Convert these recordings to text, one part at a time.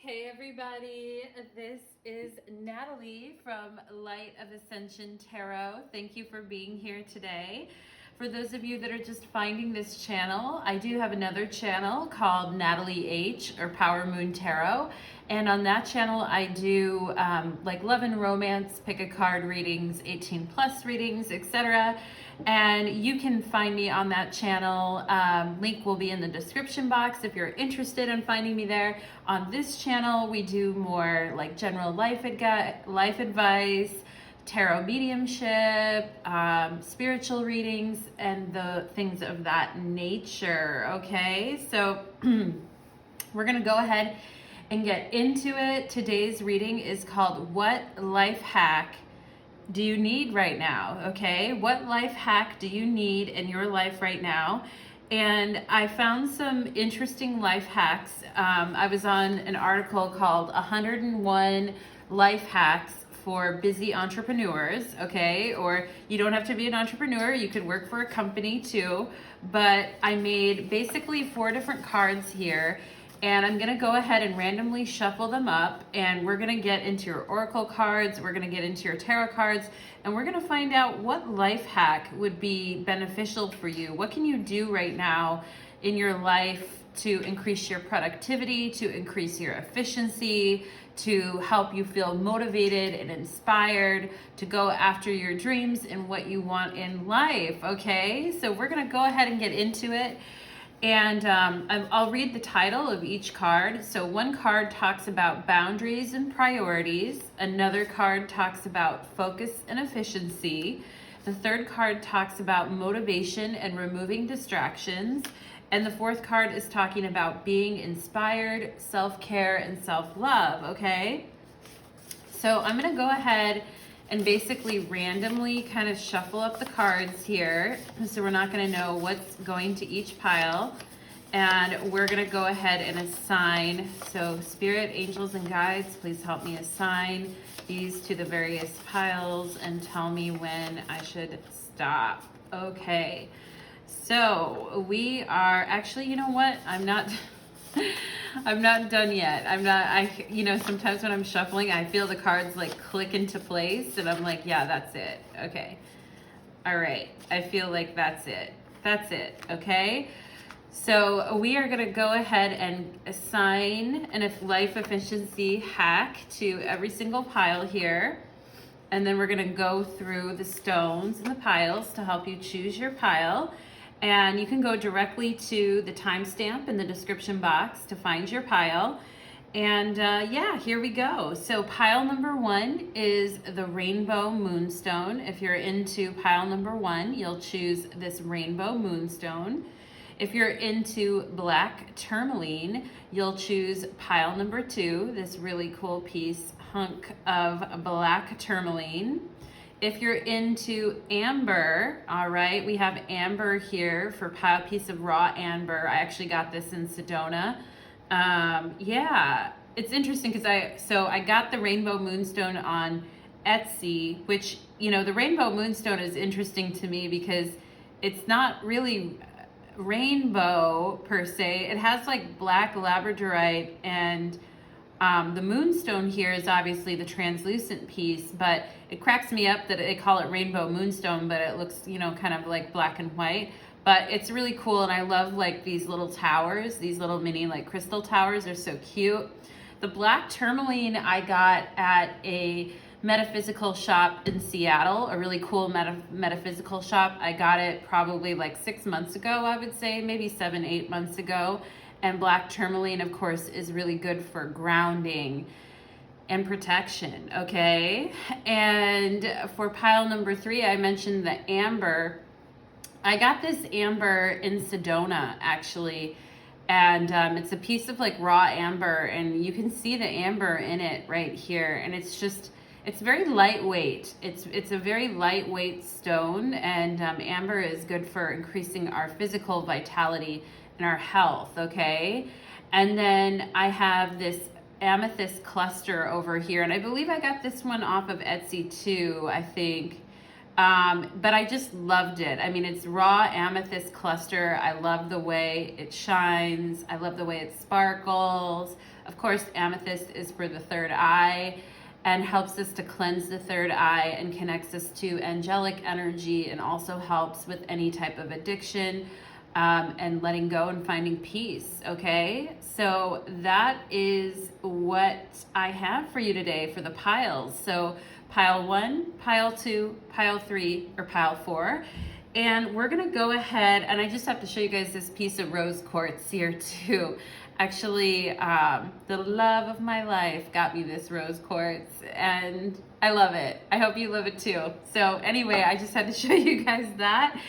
Hey everybody, this is Natalie from Light of Ascension Tarot. Thank you for being here today. For those of you that are just finding this channel, I do have another channel called Natalie H or powermoontarot, and on that channel I do like love and romance, pick a card readings, 18 plus readings, etc. And you can find me on that channel. Link will be in the description box if you're interested in finding me there. On this channel, we do more like general life advice, tarot mediumship, spiritual readings, and the things of that nature, okay? So we're gonna go ahead and get into it. Today's reading is called What Life Hack Do You Need Right Now? Okay, what life hack do you need in your life right now? And I found some interesting life hacks. I was on an article called 101 Life Hacks for Busy Entrepreneurs, okay? Or you don't have to be an entrepreneur, you could work for a company too. But I made basically 4 different cards here, and I'm gonna go ahead and randomly shuffle them up, and we're gonna get into your oracle cards, we're gonna get into your tarot cards, and we're gonna find out what life hack would be beneficial for you. What can you do right now in your life to increase your productivity, to increase your efficiency, to help you feel motivated and inspired to go after your dreams and what you want in life, okay? So we're gonna go ahead and get into it. And I'll read the title of each card. So one card talks about boundaries and priorities. Another card talks about focus and efficiency. The third card talks about motivation and removing distractions. And the fourth card is talking about being inspired, self-care, and self-love, okay? So I'm gonna go ahead and basically randomly kind of shuffle up the cards here. So we're not gonna know what's going to each pile. And we're gonna go ahead and assign, so spirit, angels, and guides, please help me assign these to the various piles and tell me when I should stop. Okay, so we are, actually, you know what? I'm not done yet. You know, sometimes when I'm shuffling, I feel the cards like click into place and I'm like, yeah, that's it. Okay. All right. I feel like that's it. That's it. Okay. So we are going to go ahead and assign an life efficiency hack to every single pile here. And then we're going to go through the stones and the piles to help you choose your pile. And you can go directly to the timestamp in the description box to find your pile. And yeah, here we go. So pile number 1 is the Rainbow Moonstone. If you're into pile number 1, you'll choose this Rainbow Moonstone. If you're into Black Tourmaline, you'll choose pile number 2, this really cool hunk of Black Tourmaline. If you're into amber, all right, we have amber here for a piece of raw amber. I actually got this in Sedona. Yeah, it's interesting because I got the Rainbow Moonstone on Etsy, which, you know, the Rainbow Moonstone is interesting to me because it's not really rainbow per se. It has like black labradorite, and the moonstone here is obviously the translucent piece, but it cracks me up that they call it Rainbow Moonstone, but it looks, you know, kind of like black and white. But it's really cool, and I love like these little towers, these little mini like crystal towers. They're so cute. The Black Tourmaline I got at a metaphysical shop in Seattle, a really cool metaphysical shop. I got it probably like 6 months ago, I would say, maybe 7-8 months ago. And Black Tourmaline, of course, is really good for grounding and protection, okay? And for pile number 3, I mentioned the amber. I got this amber in Sedona, actually, and it's a piece of like raw amber, and you can see the amber in it right here, and it's just, it's very lightweight. It's a very lightweight stone, and amber is good for increasing our physical vitality and our health, okay? And then I have this amethyst cluster over here, and I believe I got this one off of Etsy too, I think. But I just loved it. I mean, it's raw amethyst cluster. I love the way it shines. I love the way it sparkles. Of course, amethyst is for the third eye and helps us to cleanse the third eye and connects us to angelic energy, and also helps with any type of addiction, and letting go and finding peace. Okay, so that is what I have for you today for the piles. So pile 1, pile 2, pile 3, or pile 4. And we're gonna go ahead, and I just have to show you guys this piece of rose quartz here too. Actually, the love of my life got me this rose quartz, and I love it. I hope you love it too. So anyway, I just had to show you guys that.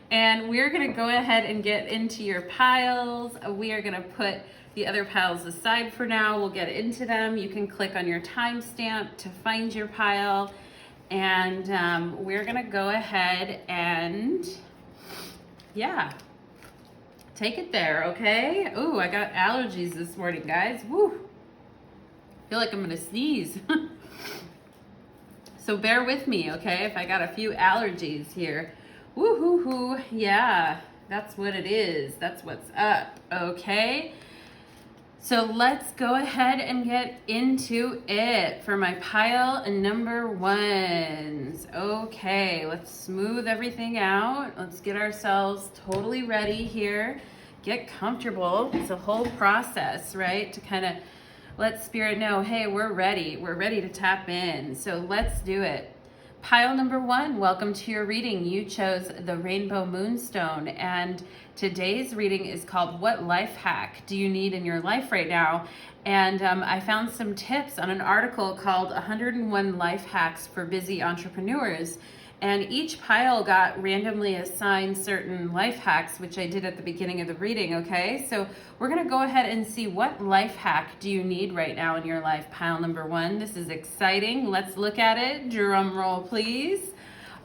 And we're gonna go ahead and get into your piles. We are gonna put the other piles aside for now. We'll get into them. You can click on your timestamp to find your pile. And we're gonna go ahead and, yeah, take it there, okay? Ooh, I got allergies this morning, guys. Woo! Feel like I'm gonna sneeze. So bear with me, okay, if I got a few allergies here. Woo-hoo-hoo, yeah, that's what it is. That's what's up, okay? So let's go ahead and get into it for my pile number 1s. Okay, let's smooth everything out. Let's get ourselves totally ready here. Get comfortable. It's a whole process, right? To kind of let spirit know, hey, we're ready. We're ready to tap in. So let's do it. Pile number 1, welcome to your reading. You chose the Rainbow Moonstone, and today's reading is called What Life Hack Do You Need in Your Life Right Now? And I found some tips on an article called 101 Life Hacks for Busy Entrepreneurs. And each pile got randomly assigned certain life hacks, which I did at the beginning of the reading, okay? So we're gonna go ahead and see what life hack do you need right now in your life, pile number 1. This is exciting. Let's look at it. Drum roll, please.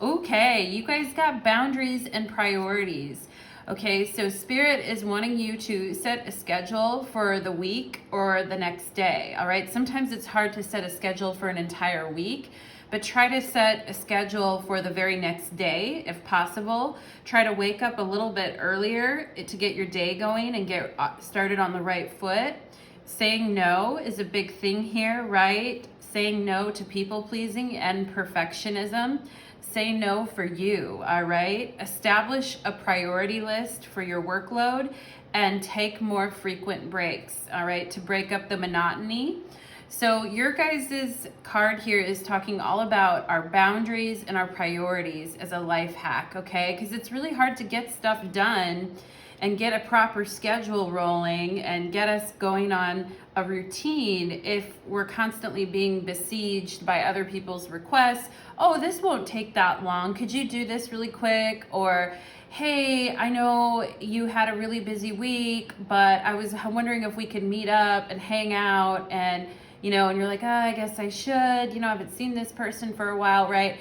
Okay, you guys got boundaries and priorities. Okay, so Spirit is wanting you to set a schedule for the week or the next day, all right? Sometimes it's hard to set a schedule for an entire week, but try to set a schedule for the very next day if possible. Try to wake up a little bit earlier to get your day going and get started on the right foot. Saying no is a big thing here, right? Saying no to people pleasing and perfectionism. Say no for you, all right? Establish a priority list for your workload and take more frequent breaks, all right, to break up the monotony. So your guys' card here is talking all about our boundaries and our priorities as a life hack, okay? Because it's really hard to get stuff done and get a proper schedule rolling and get us going on a routine if we're constantly being besieged by other people's requests. Oh, this won't take that long. Could you do this really quick? Or, hey, I know you had a really busy week, but I was wondering if we could meet up and hang out, and you know, and you're like, oh, I guess I should, you know, I haven't seen this person for a while, right?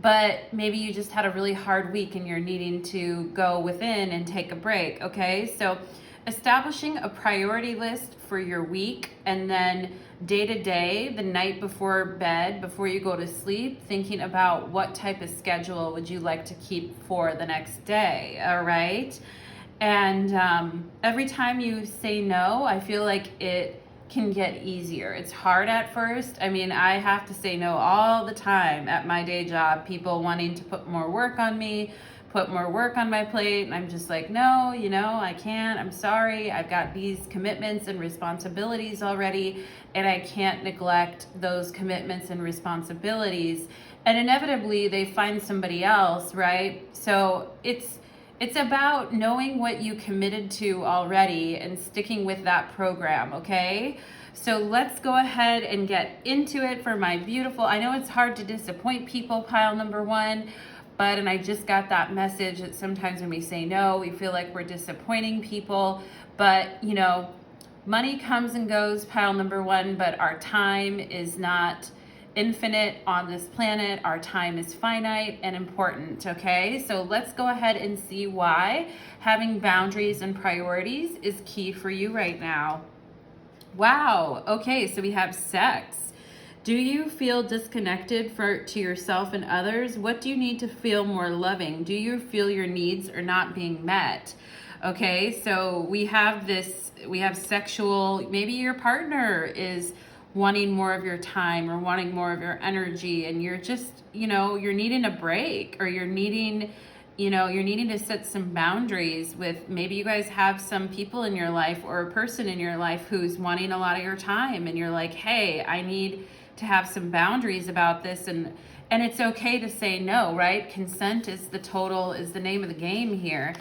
But maybe you just had a really hard week and you're needing to go within and take a break, okay? So establishing a priority list for your week, and then day to day, the night before bed, before you go to sleep, thinking about what type of schedule would you like to keep for the next day, all right? And every time you say no, I feel like it can get easier. It's hard at first. I mean, I have to say no all the time at my day job. People wanting to put more work on me, put more work on my plate, and I'm just like, no, you know, I can't. I'm sorry. I've got these commitments and responsibilities already, and I can't neglect those commitments and responsibilities. And inevitably, they find somebody else, right? So it's about knowing what you committed to already and sticking with that program, okay? So let's go ahead and get into it for my beautiful, I know it's hard to disappoint people, pile number 1, and I just got that message that sometimes when we say no, we feel like we're disappointing people, but you know, money comes and goes, pile number 1, but our time is not infinite on this planet. Our time is finite and important, okay? So let's go ahead and see why having boundaries and priorities is key for you right now. Wow, okay, so we have sex. Do you feel disconnected to yourself and others? What do you need to feel more loving? Do you feel your needs are not being met? Okay, so we have sexual, maybe your partner is wanting more of your time or wanting more of your energy, and you're just, you're needing a break, or you're needing to set some boundaries with, maybe you guys have some people in your life or a person in your life who's wanting a lot of your time, and you're like, hey, I need to have some boundaries about this, and it's okay to say no, right? Consent is the name of the game here.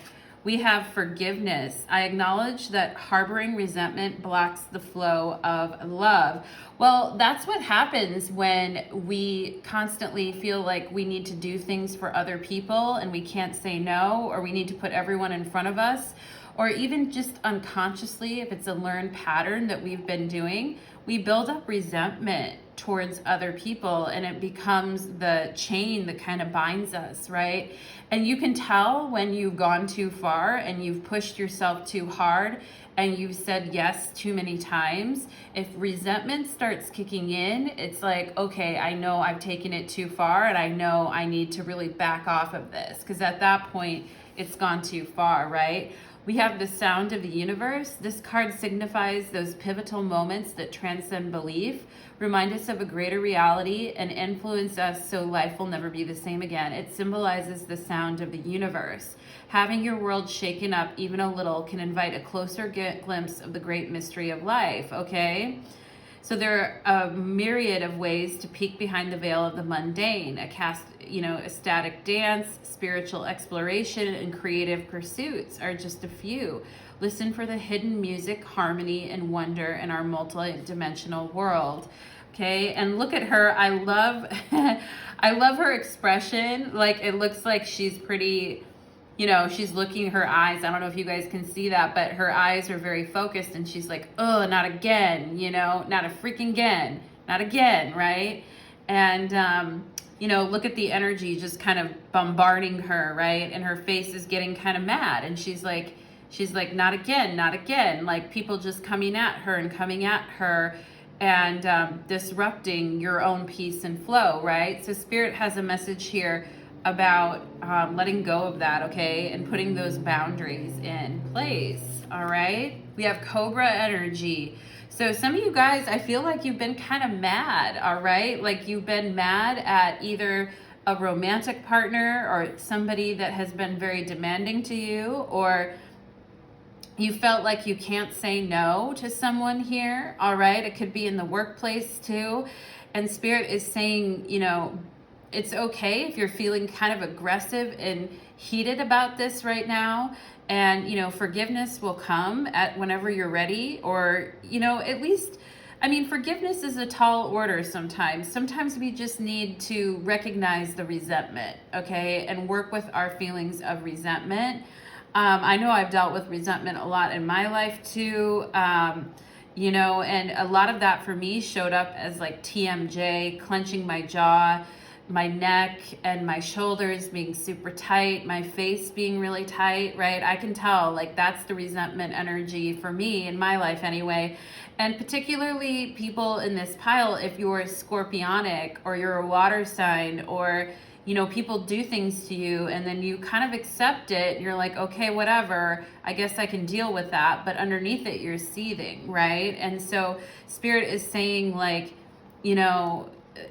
We have forgiveness. I acknowledge that harboring resentment blocks the flow of love. Well, that's what happens when we constantly feel like we need to do things for other people and we can't say no, or we need to put everyone in front of us, or even just unconsciously, if it's a learned pattern that we've been doing, we build up resentment towards other people, and it becomes the chain that kind of binds us, right? And you can tell when you've gone too far and you've pushed yourself too hard and you've said yes too many times. If resentment starts kicking in, it's like, okay, I know I've taken it too far, and I know I need to really back off of this, because at that point it's gone too far, right? We have the sound of the universe. This card signifies those pivotal moments that transcend belief, remind us of a greater reality, and influence us so life will never be the same again. It symbolizes the sound of the universe. Having your world shaken up even a little can invite a closer glimpse of the great mystery of life, okay? So there are a myriad of ways to peek behind the veil of the mundane, ecstatic dance, spiritual exploration, and creative pursuits are just a few. Listen for the hidden music, harmony, and wonder in our multi-dimensional world. Okay, and look at her. I love I love her expression. Like, it looks like she's pretty, she's looking, her eyes, I don't know if you guys can see that, but her eyes are very focused, and she's like, oh, not again, not a freaking again, not again, right? And look at the energy just kind of bombarding her, right? And her face is getting kind of mad, and she's like, not again, not again. Like, people just coming at her and coming at her, and disrupting your own peace and flow, right? So Spirit has a message here about letting go of that, okay? And putting those boundaries in place, all right? We have Cobra energy. So some of you guys, I feel like you've been kind of mad, all right? Like, you've been mad at either a romantic partner or somebody that has been very demanding to you, or you felt like you can't say no to someone here, all right? It could be in the workplace too. And Spirit is saying, it's okay if you're feeling kind of aggressive and heated about this right now. And, forgiveness will come at whenever you're ready, or, at least, forgiveness is a tall order sometimes. Sometimes we just need to recognize the resentment, okay? And work with our feelings of resentment. I know I've dealt with resentment a lot in my life too, and a lot of that for me showed up as like TMJ, clenching my jaw, my neck and my shoulders being super tight, my face being really tight, right? I can tell, like, that's the resentment energy for me in my life anyway. And particularly people in this pile, if you're scorpionic or you're a water sign, or people do things to you and then you kind of accept it. You're like, okay, whatever, I guess I can deal with that. But underneath it, you're seething, right? And so Spirit is saying, like,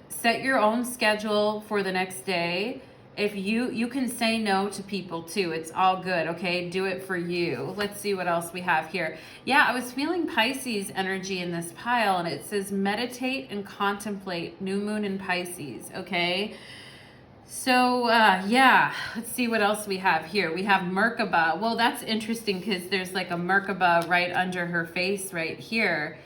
set your own schedule for the next day. If you can say no to people too. It's all good, okay? Do it for you. Let's see what else we have here. Yeah, I was feeling Pisces energy in this pile, and it says meditate and contemplate, new moon in Pisces, okay? So, yeah, let's see what else we have here. We have Merkaba. Well, that's interesting because there's like a Merkaba right under her face right here.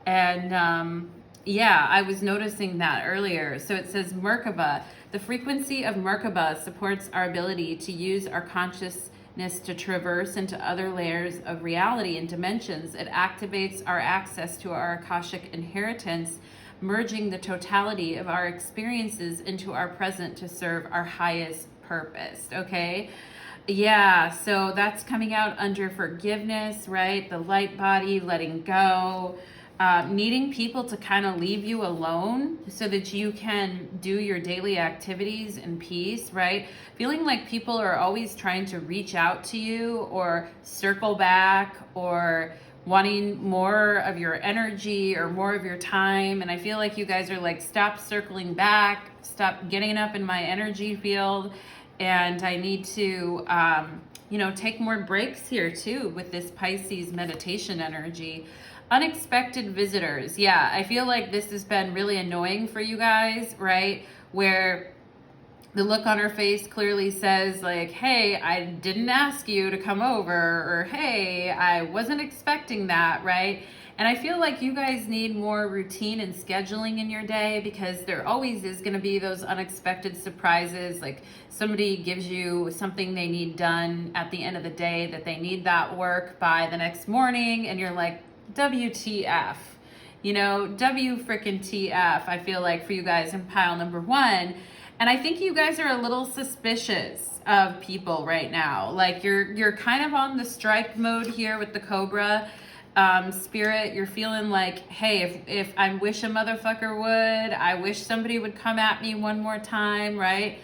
And, yeah, I was noticing that earlier. So it says Merkaba. The frequency of Merkaba supports our ability to use our consciousness to traverse into other layers of reality and dimensions. It activates our access to our Akashic inheritance, merging the totality of our experiences into our present to serve our highest purpose, okay? Yeah, so that's coming out under forgiveness, right? The light body, letting go. needing people to kind of leave you alone so that you can do your daily activities in peace, right? Feeling like people are always trying to reach out to you or circle back or wanting more of your energy or more of your time. And I feel like you guys are like, stop circling back, stop getting up in my energy field. And I need to, you know, take more breaks here too with this Pisces meditation energy. Unexpected visitors. Yeah, I feel like this has been really annoying for you guys, right? Where the look on her face clearly says like, hey, I didn't ask you to come over, or hey, I wasn't expecting that, right? And I feel like you guys need more routine and scheduling in your day, because there always is going to be those unexpected surprises. Like somebody gives you something they need done at the end of the day, that they need that work by the next morning, and you're like, WTF, you know, W freaking TF, I feel like, for you guys in pile number one. And I think you guys are a little suspicious of people right now. Like you're kind of on the strike mode here with the Cobra spirit. You're feeling like, hey, if I wish a motherfucker would, I wish somebody would come at me one more time, right?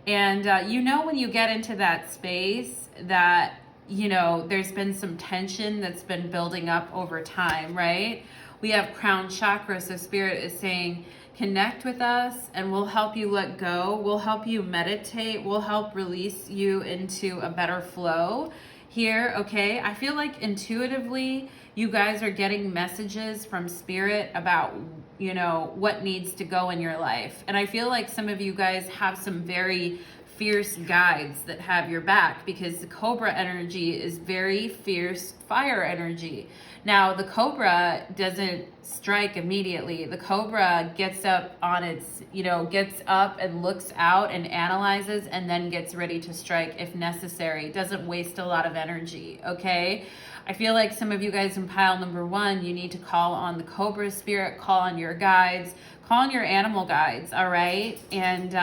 And you know, when you get into that space that, you know, there's been some tension that's been building up over time, right? We have crown chakra, so spirit is saying, connect with us and we'll help you let go. We'll help you meditate. We'll help release you into a better flow here, okay? I feel like intuitively you guys are getting messages from spirit about, you know, what needs to go in your life. And I feel like some of you guys have some very fierce guides that have your back, because the Cobra energy is very fierce fire energy. Now, the Cobra doesn't strike immediately. The Cobra gets up on its, you know, gets up and looks out and analyzes and then gets ready to strike if necessary. Doesn't waste a lot of energy, okay? I feel like some of you guys in pile number one, you need to call on the Cobra spirit, call on your guides, call on your animal guides, all right? And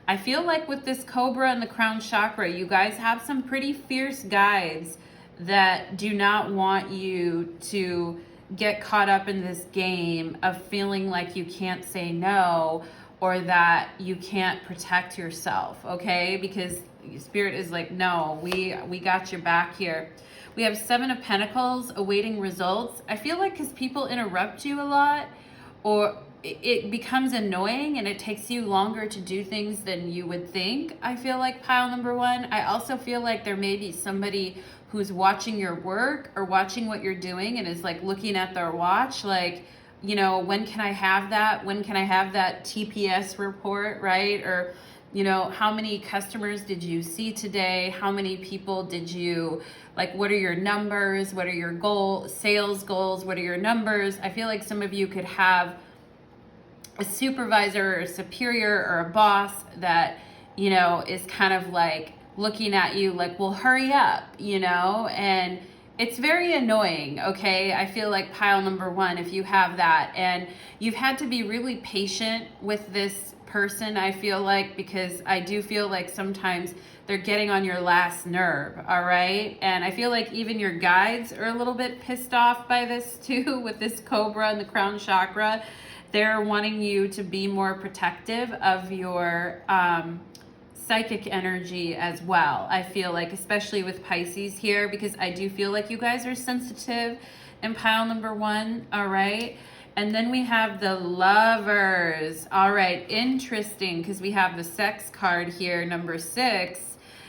I feel like with this Cobra and the crown chakra, you guys have some pretty fierce guides that do not want you to get caught up in this game of feeling like you can't say no, or that you can't protect yourself, okay? Because spirit is like, no, we got your back here. We have 7 of Pentacles, awaiting results. I feel like because people interrupt you a lot, or it becomes annoying and it takes you longer to do things than you would think. I feel like pile number one. I also feel like there may be somebody who's watching your work or watching what you're doing and is like looking at their watch, like, you know, when can I have that? When can I have that TPS report, right? Or, you know, how many customers did you see today? How many people did you, like, what are your numbers? What are your sales goals? What are your numbers? I feel like some of you could have a supervisor or a superior or a boss that, you know, is kind of like looking at you like, well, hurry up, you know, and it's very annoying, okay? I feel like pile number one, if you have that, and you've had to be really patient with this person, I feel like, because I do feel like sometimes they're getting on your last nerve, all right? And I feel like even your guides are a little bit pissed off by this too, with this Cobra and the crown chakra. They're wanting you to be more protective of your psychic energy as well. I feel like, especially with Pisces here, because I do feel like you guys are sensitive in pile number one, all right? And then we have the Lovers. All right, interesting, because we have the Sex card here, number 6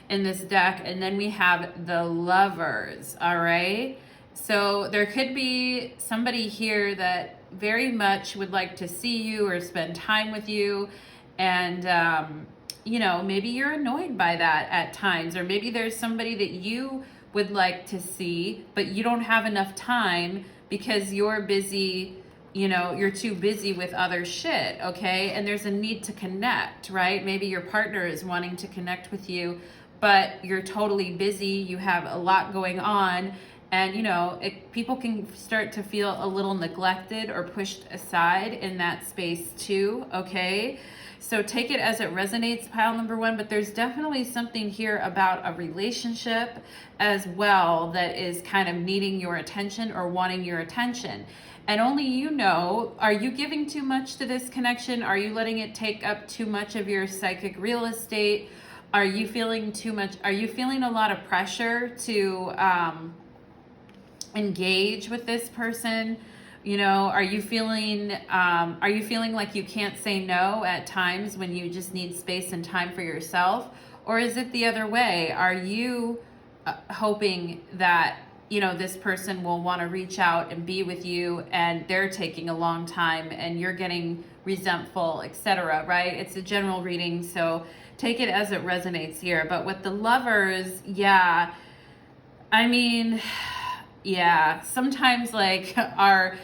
in this deck, and then we have the Lovers, all right? So there could be somebody here that very much would like to see you or spend time with you, and you know, maybe you're annoyed by that at times, or maybe there's somebody that you would like to see, but you don't have enough time because you're busy, you know, you're too busy with other shit, okay? And there's a need to connect, right? Maybe your partner is wanting to connect with you, but you're totally busy, you have a lot going on, And, you know, people can start to feel a little neglected or pushed aside in that space too, okay? So take it as it resonates, pile number one, but there's definitely something here about a relationship as well that is kind of needing your attention or wanting your attention. And only you know, are you giving too much to this connection? Are you letting it take up too much of your psychic real estate? Are you feeling too much? Are you feeling a lot of pressure to engage with this person? You know, are you feeling like you can't say no at times when you just need space and time for yourself? Or is it the other way? Are you hoping that, you know, this person will want to reach out and be with you and they're taking a long time and you're getting resentful, etc., right? It's a general reading, so take it as it resonates here. But with the Lovers, yeah, I mean, yeah, sometimes like our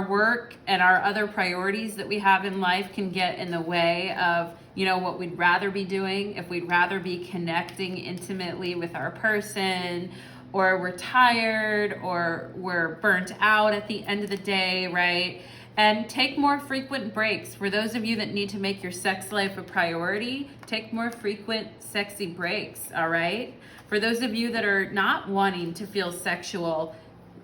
work and our other priorities that we have in life can get in the way of, you know, what we'd rather be doing. If we'd rather be connecting intimately with our person, or we're tired, or we're burnt out at the end of the day, right? And take more frequent breaks. For those of you that need to make your sex life a priority, take more frequent sexy breaks, all right? For those of you that are not wanting to feel sexual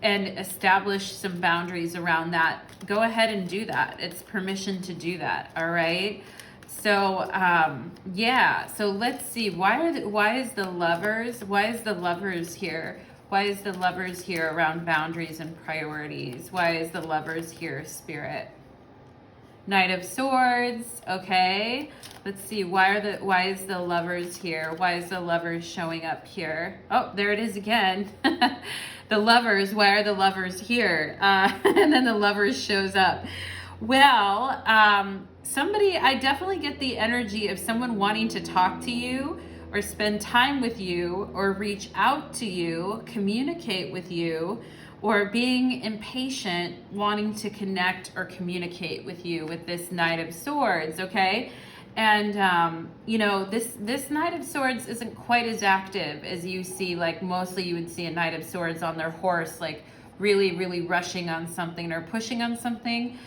and establish some boundaries around that, go ahead and do that. It's permission to do that, all right? So, yeah, so let's see. Why is the Lovers here? Why is the Lovers here around boundaries and priorities? Why is the Lovers here, Spirit? Knight of Swords, okay. Let's see, why is the Lovers here? Why is the Lovers showing up here? Oh, there it is again. The Lovers, why are the Lovers here? And then the Lovers shows up. Well, I definitely get the energy of someone wanting to talk to you or spend time with you or reach out to you, communicate with you, or being impatient, wanting to connect or communicate with you with this Knight of Swords, okay? And, you know, this Knight of Swords isn't quite as active as you see, like mostly you would see a Knight of Swords on their horse, like really, really rushing on something or pushing on something.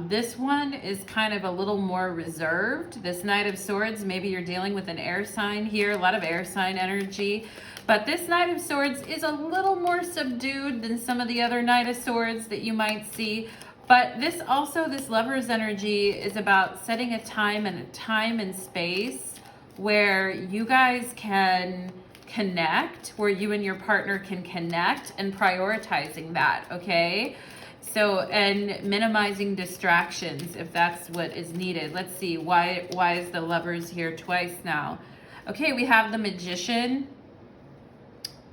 This one is kind of a little more reserved. This Knight of Swords, maybe you're dealing with an air sign here, a lot of air sign energy. But this Knight of Swords is a little more subdued than some of the other Knight of Swords that you might see. But this Lover's energy is about setting a time and space where you guys can connect, where you and your partner can connect, and prioritizing that, okay? So, and minimizing distractions if that's what is needed. Let's see, why is the Lovers here twice now? Okay, we have the Magician.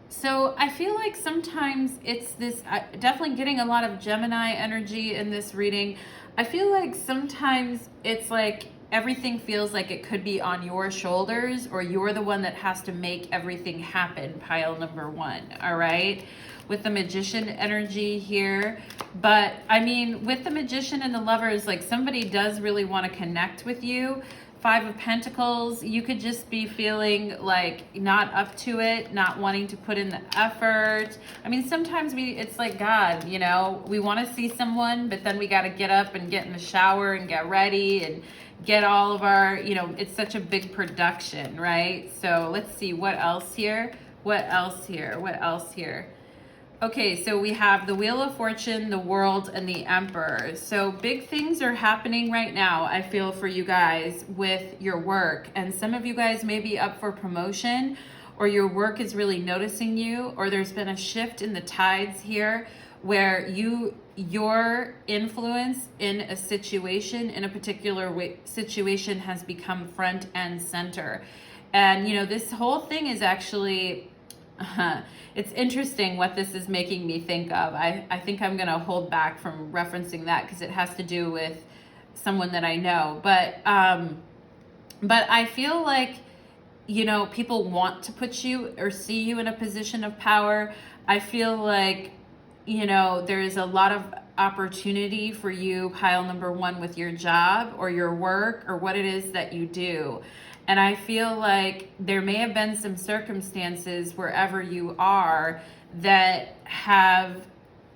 So I feel like sometimes it's this, definitely getting a lot of Gemini energy in this reading. I feel like sometimes it's like everything feels like it could be on your shoulders, or you're the one that has to make everything happen, pile number one, all right? With the Magician energy here. But I mean, with the Magician and the Lovers, like somebody does really want to connect with you. Five of Pentacles, you could just be feeling like not up to it, not wanting to put in the effort. I mean, sometimes it's like God, you know, we want to see someone, but then we got to get up and get in the shower and get ready and get all of our, you know, it's such a big production, right? So let's see, what else here? What else here? What else here? Okay, so we have the Wheel of Fortune, the World, and the Emperor. So big things are happening right now, I feel, for you guys with your work. And some of you guys may be up for promotion, or your work is really noticing you, or there's been a shift in the tides here where your influence in a situation, in a particular situation, has become front and center. And, you know, this whole thing is actually... it's interesting what this is making me think of. I think I'm going to hold back from referencing that because it has to do with someone that I know. But I feel like, you know, people want to put you or see you in a position of power. I feel like, you know, there is a lot of opportunity for you, pile number one, with your job or your work or what it is that you do. And I feel like there may have been some circumstances wherever you are that have,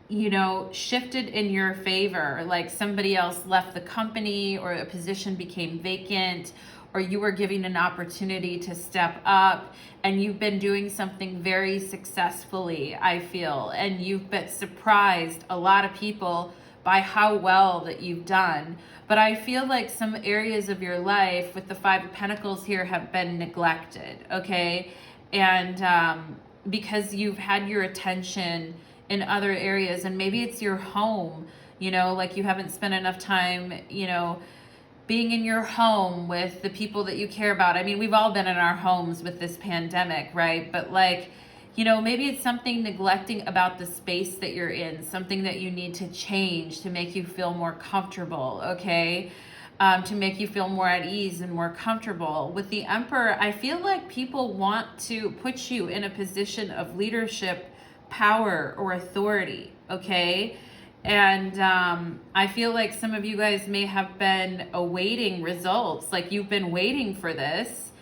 you know, shifted in your favor. Like somebody else left the company, or a position became vacant, or you were given an opportunity to step up, and you've been doing something very successfully, I feel, and you've been surprised a lot of people by how well that you've done. But I feel like some areas of your life with the Five of Pentacles here have been neglected, okay? And because you've had your attention in other areas, and maybe it's your home, you know, like you haven't spent enough time, you know, being in your home with the people that you care about. I mean, we've all been in our homes with this pandemic, right? But like, you know, maybe it's something neglecting about the space that you're in, something that you need to change to make you feel more comfortable, okay? To make you feel more at ease and more comfortable. With the Emperor, I feel like people want to put you in a position of leadership, power, or authority, okay? And I feel like some of you guys may have been awaiting results, like you've been waiting for this,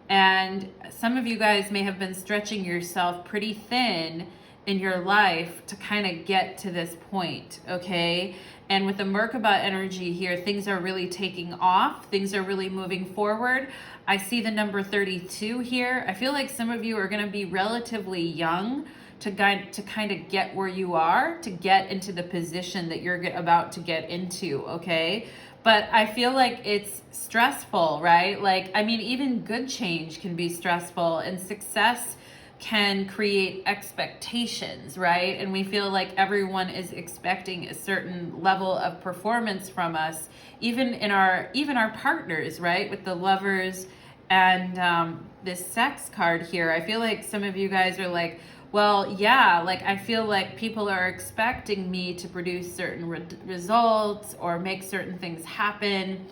and some of you guys may have been stretching yourself pretty thin in your life to kind of get to this point, okay? And with the Merkaba energy here, things are really taking off. Things are really moving forward. I see the number 32 here. I feel like some of you are going to be relatively young to kind of get where you are, to get into the position that you're about to get into, okay? But I feel like it's stressful, right? Like, I mean, even good change can be stressful, and success can create expectations, right? And we feel like everyone is expecting a certain level of performance from us, even our partners, right? With the Lovers and this Sex card here. I feel like some of you guys are like, well, yeah, like I feel like people are expecting me to produce certain results or make certain things happen.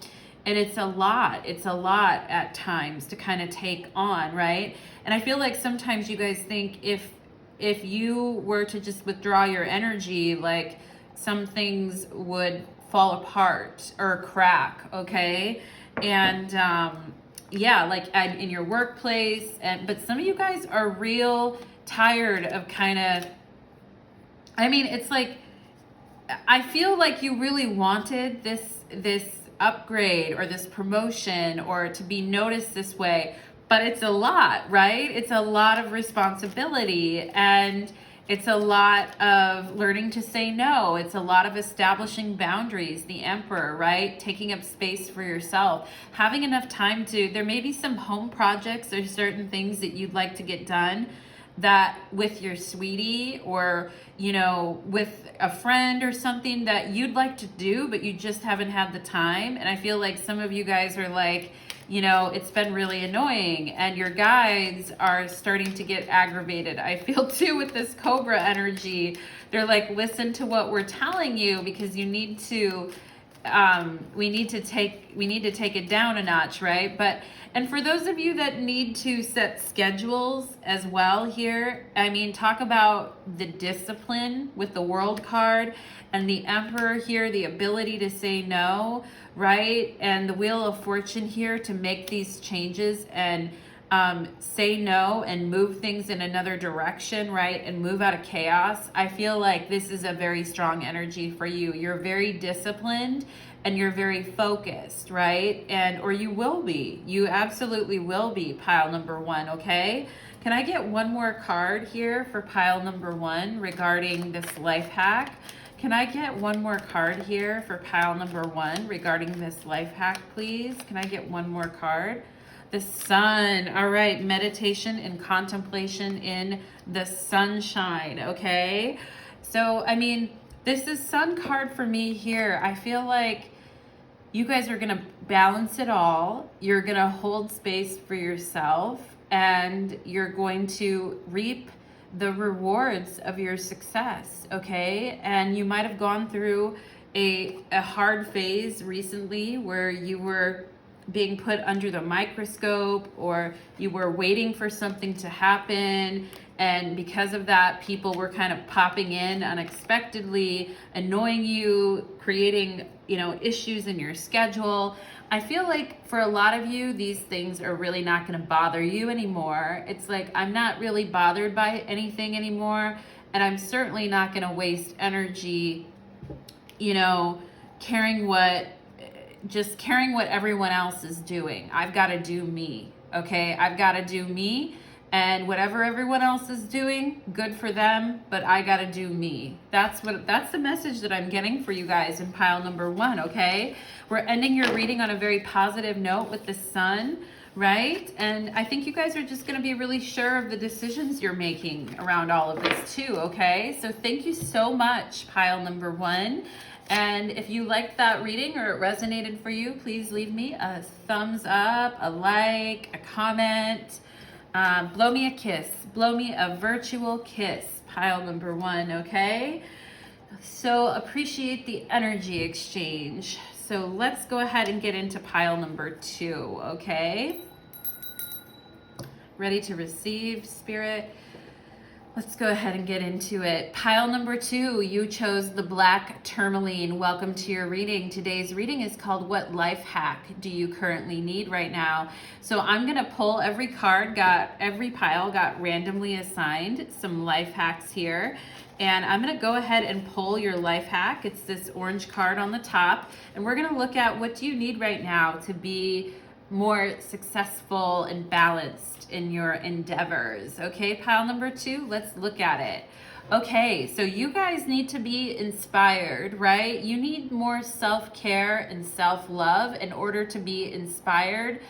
And it's a lot at times to kind of take on, right? And I feel like sometimes you guys think if you were to just withdraw your energy, like some things would fall apart or crack, okay? And yeah, like in your workplace, but some of you guys are real tired of kind of, I mean, it's like, I feel like you really wanted this upgrade or this promotion or to be noticed this way, but it's a lot, right? It's a lot of responsibility, and it's a lot of learning to say no. It's a lot of establishing boundaries, the Emperor, right? Taking up space for yourself, having enough time there may be some home projects or certain things that you'd like to get done that with your sweetie, or, you know, with a friend or something that you'd like to do, but you just haven't had the time. And I feel like some of you guys are like, you know, it's been really annoying, and your guides are starting to get aggravated. I feel too with this Cobra energy. They're like, listen to what we're telling you, because you need to, we need to take it down a notch, right? And for those of you that need to set schedules as well here, I mean, talk about the discipline with the World card and the Emperor here, the ability to say no, right? And the Wheel of Fortune here to make these changes and say no and move things in another direction, right? And move out of chaos. I feel like this is a very strong energy for you. You're very disciplined and you're very focused, right? Or you will be. You absolutely will be, pile number 1, okay? Can I get one more card here for pile number 1 regarding this life hack? Can I get one more card here for pile number 1 regarding this life hack, please? Can I get one more card? The Sun. All right, meditation and contemplation in the sunshine, okay? So, I mean, this is Sun card for me here. I feel like you guys are going to balance it all. You're going to hold space for yourself, and you're going to reap the rewards of your success, okay? And you might have gone through a hard phase recently where you were being put under the microscope, or you were waiting for something to happen, and because of that, people were kind of popping in unexpectedly, annoying you, creating, you know, issues in your schedule. I feel like for a lot of you, these things are really not going to bother you anymore. It's like, I'm not really bothered by anything anymore. and I'm certainly not going to waste energy, you know, just caring what everyone else is doing. I've got to do me, okay? I've got to do me, and whatever everyone else is doing, good for them, but I got to do me. That's the message that I'm getting for you guys in pile number 1, okay? We're ending your reading on a very positive note with the sun, right? And I think you guys are just going to be really sure of the decisions you're making around all of this too, okay? So thank you so much, pile number 1. And if you liked that reading or it resonated for you, please leave me a thumbs up, a like, a comment. Blow me a kiss. Blow me a virtual kiss, pile number 1, okay? So appreciate the energy exchange. So let's go ahead and get into pile number 2, okay? Ready to receive, Spirit? Let's go ahead and get into it. Pile number 2, you chose the black tourmaline. Welcome to your reading. Today's reading is called What Life Hack Do You Currently Need Right Now? So I'm going to pull every pile got randomly assigned some life hacks here. And I'm going to go ahead and pull your life hack. It's this orange card on the top. And we're going to look at what do you need right now to be more successful and balanced in your endeavors. Okay, pile number 2, let's look at it. Okay, so you guys need to be inspired, right? You need more self-care and self-love in order to be inspired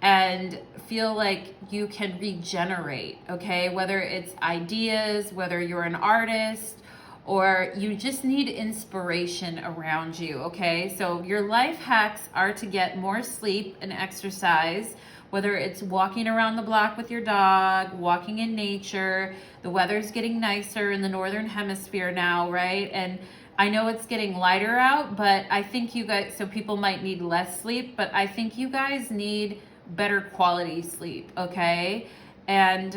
and feel like you can regenerate, okay? Whether it's ideas, whether you're an artist, or you just need inspiration around you, okay? So your life hacks are to get more sleep and exercise, whether it's walking around the block with your dog, walking in nature. The weather's getting nicer in the northern hemisphere now, right? And I know it's getting lighter out, but I think you guys, so people might need less sleep, but I think you guys need better quality sleep, okay? And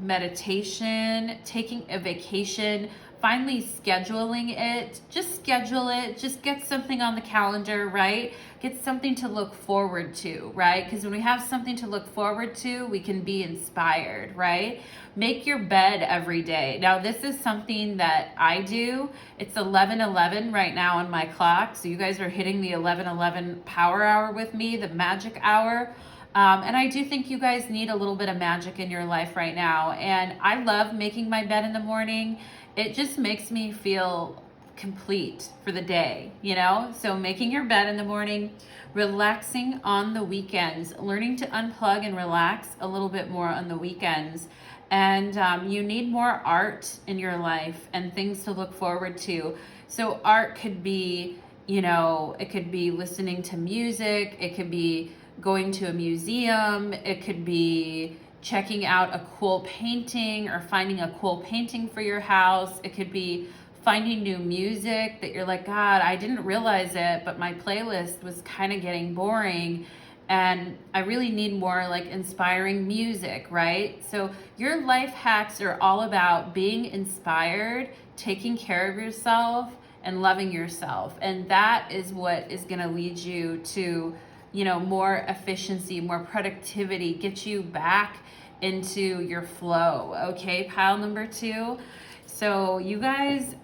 meditation, taking a vacation, finally scheduling it. Just schedule it. Just get something on the calendar, right? Get something to look forward to, right? Because when we have something to look forward to, we can be inspired, right? Make your bed every day. Now, this is something that I do. It's 11:11 right now on my clock. So you guys are hitting the 11:11 power hour with me, the magic hour. And I do think you guys need a little bit of magic in your life right now. And I love making my bed in the morning. It just makes me feel complete for the day, you know? So making your bed in the morning, relaxing on the weekends, learning to unplug and relax a little bit more on the weekends. And you need more art in your life and things to look forward to. So art could be, you know, it could be listening to music. It could be going to a museum. It could be checking out a cool painting or finding a cool painting for your house. It could be finding new music that you're like, God, I didn't realize it, but my playlist was kind of getting boring and I really need more like inspiring music, right? So your life hacks are all about being inspired, taking care of yourself and loving yourself. And that is what is going to lead you to, you know, more efficiency, more productivity, get you back into your flow. Okay, pile number 2. So you guys,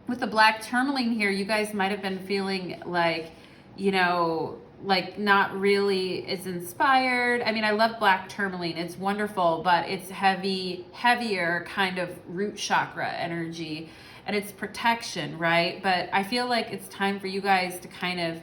with the black tourmaline here, you guys might have been feeling like, you know, like not really as inspired. I mean, I love black tourmaline. It's wonderful, but it's heavier kind of root chakra energy and it's protection, right? But I feel like it's time for you guys to kind of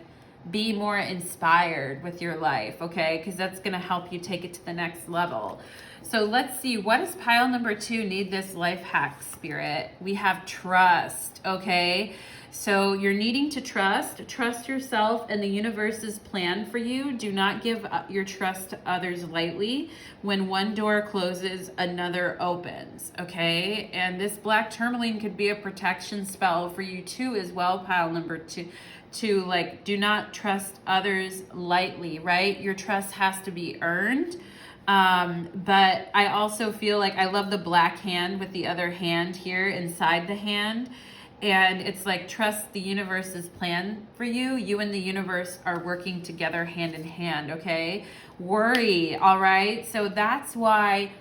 be more inspired with your life, okay? Because that's going to help you take it to the next level. So let's see, what does pile number 2 need this life hack, Spirit? We have trust, okay? So you're needing to trust yourself and the universe's plan for you. Do not give your trust to others lightly. When one door closes, another opens, okay? And this black tourmaline could be a protection spell for you too as well, pile number 2. To like, do not trust others lightly, right? Your trust has to be earned. But I also feel like I love the black hand with the other hand here inside the hand. And it's like, trust the universe's plan for you. You and the universe are working together hand in hand, okay? Worry, all right? So that's why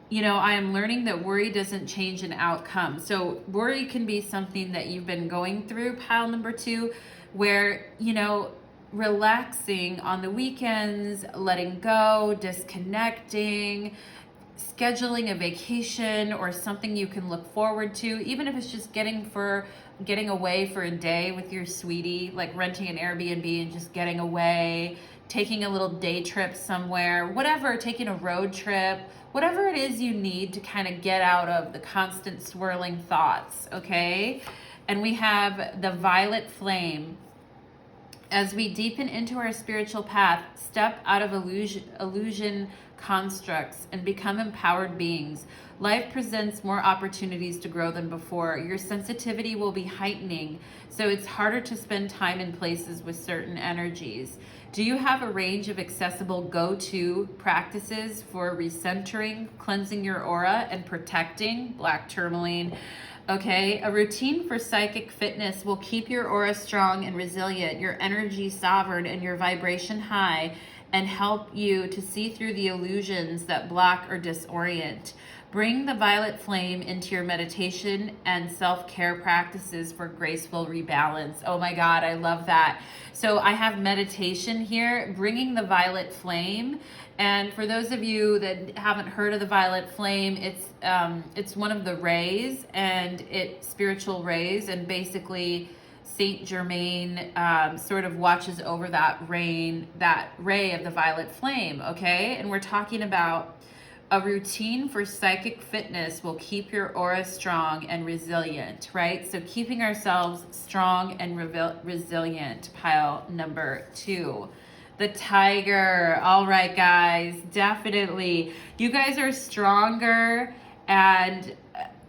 you know, I am learning that worry doesn't change an outcome. So worry can be something that you've been going through, pile number 2, where, you know, relaxing on the weekends, letting go, disconnecting, scheduling a vacation or something you can look forward to, even if it's just getting away for a day with your sweetie, like renting an Airbnb and just getting away, taking a little day trip somewhere, whatever, taking a road trip, whatever it is you need to kind of get out of the constant swirling thoughts, okay? And we have the violet flame. As we deepen into our spiritual path, step out of illusion constructs and become empowered beings. Life presents more opportunities to grow than before. Your sensitivity will be heightening, so it's harder to spend time in places with certain energies. Do you have a range of accessible go-to practices for recentering, cleansing your aura, and protecting? Black Tourmaline. Okay, a routine for psychic fitness will keep your aura strong and resilient, your energy sovereign, and your vibration high, and help you to see through the illusions that block or disorient. Bring the violet flame into your meditation and self-care practices for graceful rebalance. Oh my God, I love that. So I have meditation here, bringing the violet flame. And for those of you that haven't heard of the violet flame, it's one of the rays, and it's spiritual rays, and basically Saint Germain sort of watches over that ray of the violet flame, okay? And we're talking about a routine for psychic fitness will keep your aura strong and resilient, right? So keeping ourselves strong and resilient, pile number 2. The tiger. All right, guys, definitely. You guys are stronger and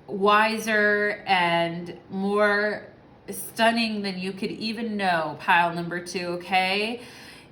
wiser and more stunning than you could even know, pile number 2, okay?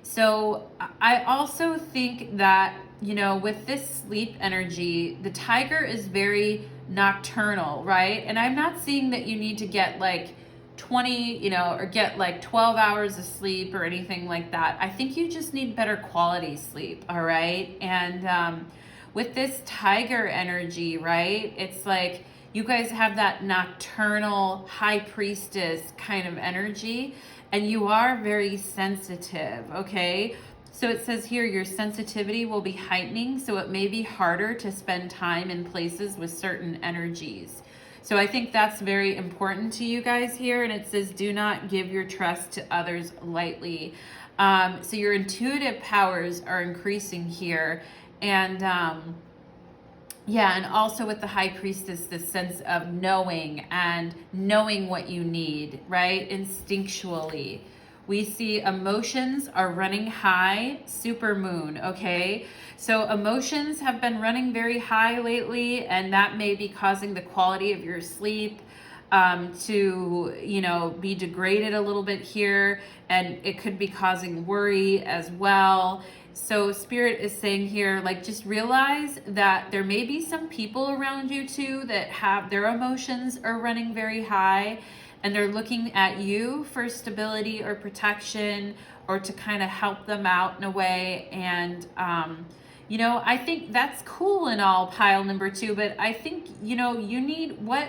So I also think that, you know, with this sleep energy, the tiger is very nocturnal, right? And I'm not seeing that you need to get like 20, you know, or get like 12 hours of sleep or anything like that. I think you just need better quality sleep, all right? And with this tiger energy, right, it's like you guys have that nocturnal high priestess kind of energy, and you are very sensitive, okay? So it says here your sensitivity will be heightening, so it may be harder to spend time in places with certain energies. So I think that's very important to you guys here. And it says, do not give your trust to others lightly. So your intuitive powers are increasing here. And yeah, and also with the high priestess, this sense of knowing and knowing what you need, right? Instinctually. We see emotions are running high, super moon, okay? So emotions have been running very high lately, and that may be causing the quality of your sleep to, you know, be degraded a little bit here, and it could be causing worry as well. So Spirit is saying here, like, just realize that there may be some people around you too that have their emotions are running very high, and they're looking at you for stability or protection, or to kind of help them out in a way. And you know, I think that's cool and all, pile number 2, but I think, you know, you need what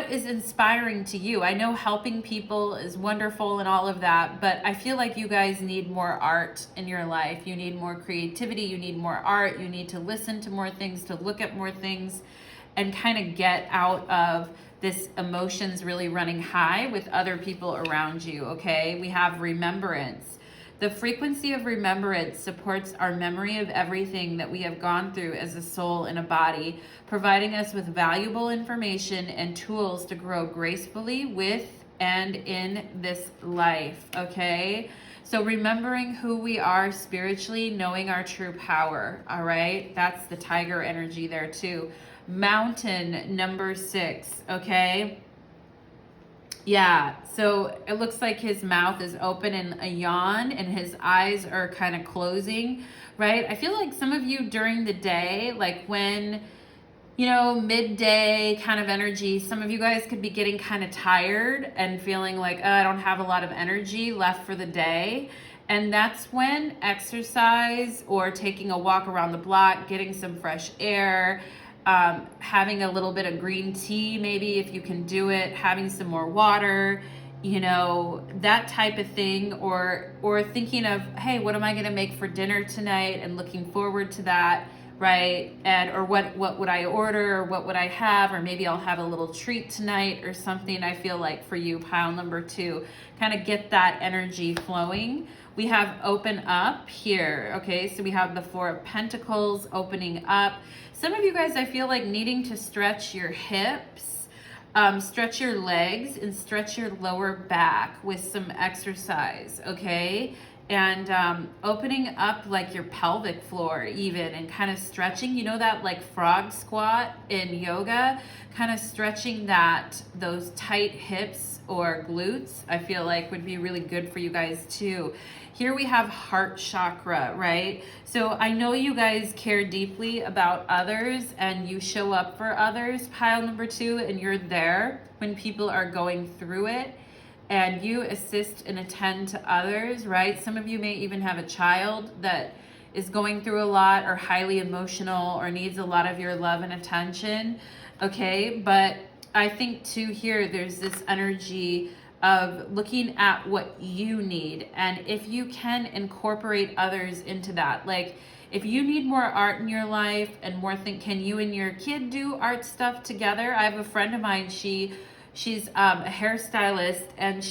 is inspiring to you. I know helping people is wonderful and all of that, but I feel like you guys need more art in your life. You need more creativity, you need more art, you need to listen to more things, to look at more things, and kind of get out of this emotions really running high with other people around you, okay? We have remembrance. The frequency of remembrance supports our memory of everything that we have gone through as a soul and a body, providing us with valuable information and tools to grow gracefully with and in this life, okay? So remembering who we are spiritually, knowing our true power, all right? That's the tiger energy there too. Mountain number 6, okay? Yeah, so it looks like his mouth is open in a yawn and his eyes are kind of closing, right? I feel like some of you during the day, like when, you know, midday kind of energy, some of you guys could be getting kind of tired and feeling like, oh, I don't have a lot of energy left for the day. And that's when exercise or taking a walk around the block, getting some fresh air, having a little bit of green tea, maybe if you can do it, having some more water, you know, that type of thing, or thinking of, hey, what am I going to make for dinner tonight, and looking forward to that, right? And or what would I order, or what would I have, or maybe I'll have a little treat tonight or something. I feel like for you, pile number 2, kind of get that energy flowing. We have open up here, okay? So we have the 4 of Pentacles opening up. Some of you guys, I feel like needing to stretch your hips, stretch your legs, and stretch your lower back with some exercise, okay? And opening up like your pelvic floor even, and kind of stretching, you know, that like frog squat in yoga, kind of stretching those tight hips or glutes, I feel like would be really good for you guys too. Here we have heart chakra, right? So I know you guys care deeply about others, and you show up for others, pile number 2, and you're there when people are going through it, and you assist and attend to others, right? Some of you may even have a child that is going through a lot, or highly emotional, or needs a lot of your love and attention, okay? But I think too here, there's this energy of looking at what you need, and if you can incorporate others into that. Like if you need more art in your life and more can you and your kid do art stuff together? I have a friend of mine, she's a hairstylist, and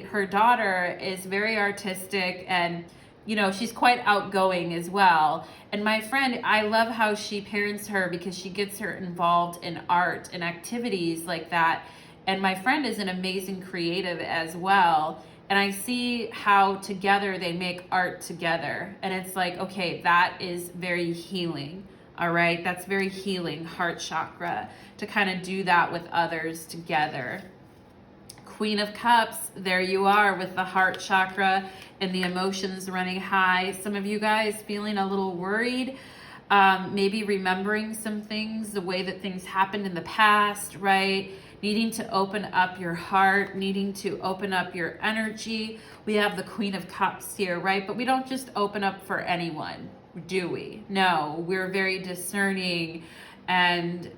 her daughter is very artistic, and you know, she's quite outgoing as well. And my friend, I love how she parents her, because she gets her involved in art and activities like that. And my friend is an amazing creative as well. And I see how together they make art together. And it's like, okay, that is very healing. All right, that's very healing, heart chakra, to kind of do that with others together. Queen of Cups, there you are with the heart chakra and the emotions running high. Some of you guys feeling a little worried, maybe remembering some things, the way that things happened in the past, right? Needing to open up your heart, needing to open up your energy. We have the Queen of Cups here, right? But we don't just open up for anyone, do we? No, we're very discerning, and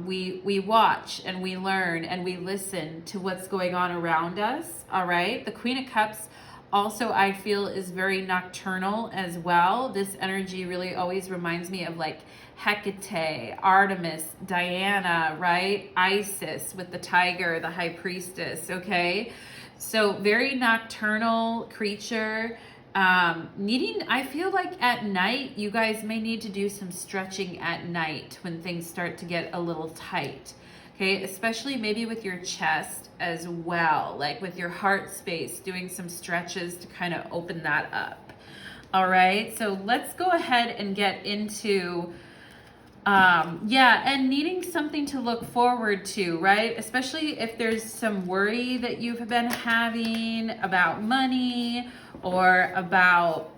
we watch and we learn and we listen to what's going on around us, all right? The Queen of Cups also, I feel, is very nocturnal as well. This energy really always reminds me of like Hecate, Artemis, Diana, right? Isis with the tiger, the high priestess, okay? So very nocturnal creature. I feel like at night, you guys may need to do some stretching at night when things start to get a little tight, okay? Especially maybe with your chest as well, like with your heart space, doing some stretches to kind of open that up. All right, so let's go ahead and get into and needing something to look forward to, right? Especially if there's some worry that you've been having about money, or about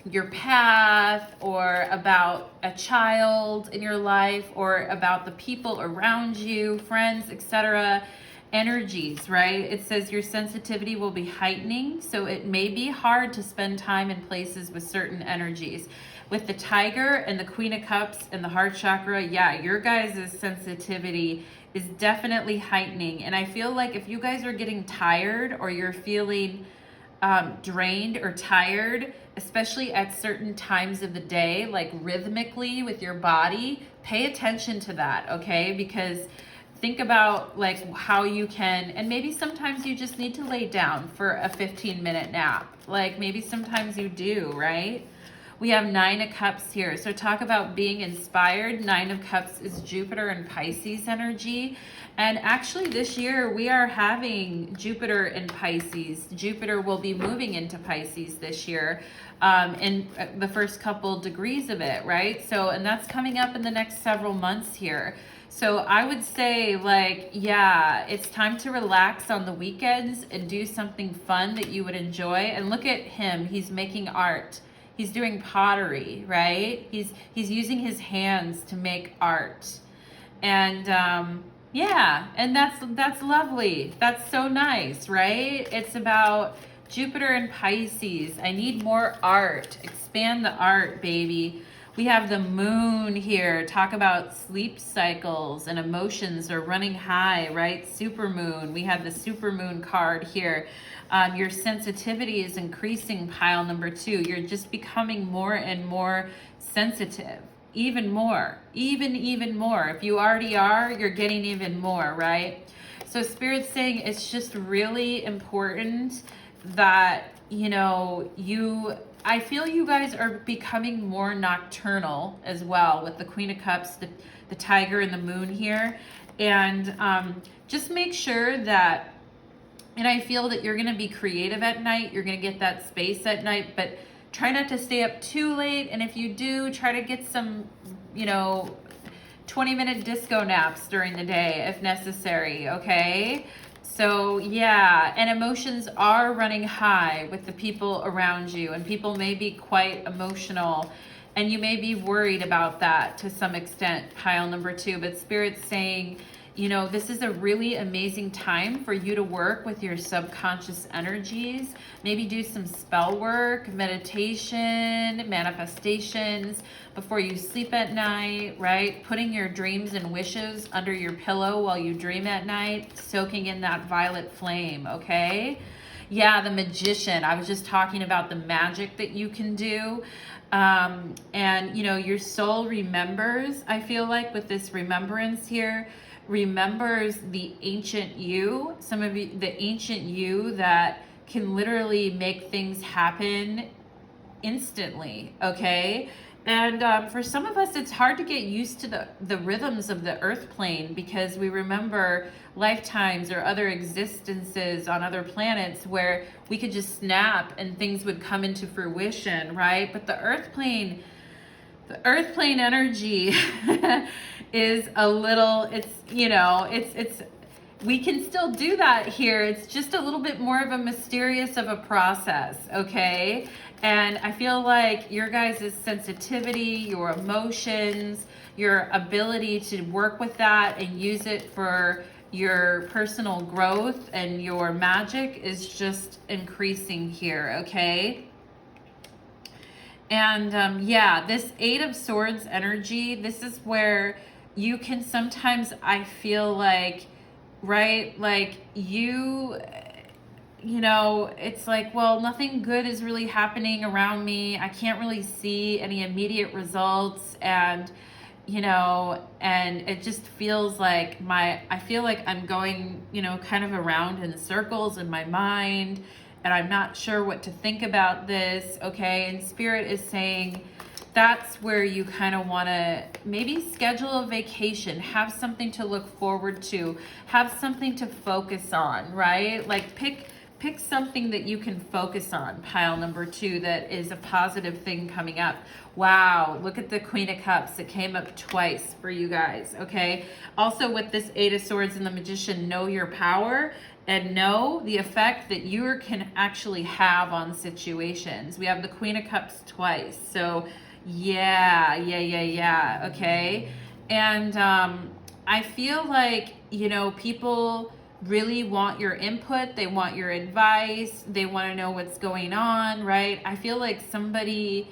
your path, or about a child in your life, or about the people around you, friends, etc. Energies, right? It says your sensitivity will be heightening, so it may be hard to spend time in places with certain energies. With the tiger and the Queen of Cups and the heart chakra, yeah, your guys' sensitivity is definitely heightening. And I feel like if you guys are getting tired, or you're feeling drained or tired, especially at certain times of the day, like rhythmically with your body, pay attention to that, okay? Because think about like how you can, and maybe sometimes you just need to lay down for a 15-minute nap. Like maybe sometimes you do, right? We have 9 of Cups here. So talk about being inspired. 9 of Cups is Jupiter and Pisces energy. And actually this year we are having Jupiter in Pisces. Jupiter will be moving into Pisces this year in the first couple degrees of it, right? So, and that's coming up in the next several months here. So I would say like, yeah, it's time to relax on the weekends and do something fun that you would enjoy. And look at him, he's making art. He's doing pottery, right? He's using his hands to make art. And yeah, and that's lovely. That's so nice, right? It's about Jupiter and Pisces. I need more art. Expand the art, baby. We have the moon here. Talk about sleep cycles and emotions are running high, right? Super moon. We have the super moon card here. Your sensitivity is increasing, pile number 2. You're just becoming more and more sensitive. Even more. Even more. If you already are, you're getting even more, right? So Spirit's saying it's just really important that, you know, I feel you guys are becoming more nocturnal as well with the Queen of Cups, the Tiger, and the Moon here. And just make sure that, and I feel that you're going to be creative at night. You're going to get that space at night, but try not to stay up too late. And if you do, try to get some, you know, 20-minute disco naps during the day if necessary, okay? So yeah, and emotions are running high with the people around you, and people may be quite emotional, and you may be worried about that to some extent, pile number 2. But Spirit's saying, you know, this is a really amazing time for you to work with your subconscious energies. Maybe do some spell work, meditation, manifestations before you sleep at night, right? Putting your dreams and wishes under your pillow while you dream at night, soaking in that violet flame, okay? Yeah, the Magician. I was just talking about the magic that you can do. And, you know, your soul remembers, I feel like, with this remembrance here, remembers the ancient you, some of you, the ancient you that can literally make things happen instantly, okay? And for some of us, it's hard to get used to the rhythms of the earth plane because we remember lifetimes or other existences on other planets where we could just snap and things would come into fruition, right? But the earth plane energy is a little, it's, you know, it's we can still do that here. It's just a little bit more of a mysterious of a process, okay? And I feel like your guys' sensitivity, your emotions, your ability to work with that and use it for your personal growth and your magic is just increasing here, okay? And yeah, this 8 of Swords energy, this is where you can sometimes, I feel like, right, like you know, it's like, well, nothing good is really happening around me. I can't really see any immediate results. And, you know, and it just feels like I feel like I'm going, you know, kind of around in circles in my mind. And I'm not sure what to think about this, okay? And Spirit is saying that's where you kind of want to maybe schedule a vacation, have something to look forward to, have something to focus on, right? Like pick something that you can focus on, pile number 2, that is a positive thing coming up. Wow, look at the Queen of Cups. It came up twice for you guys, okay? Also with this 8 of Swords and the Magician, know your power and know the effect that you can actually have on situations. We have the Queen of Cups twice. So yeah, okay? And I feel like, you know, people really want your input. They want your advice. They want to know what's going on, right? I feel like somebody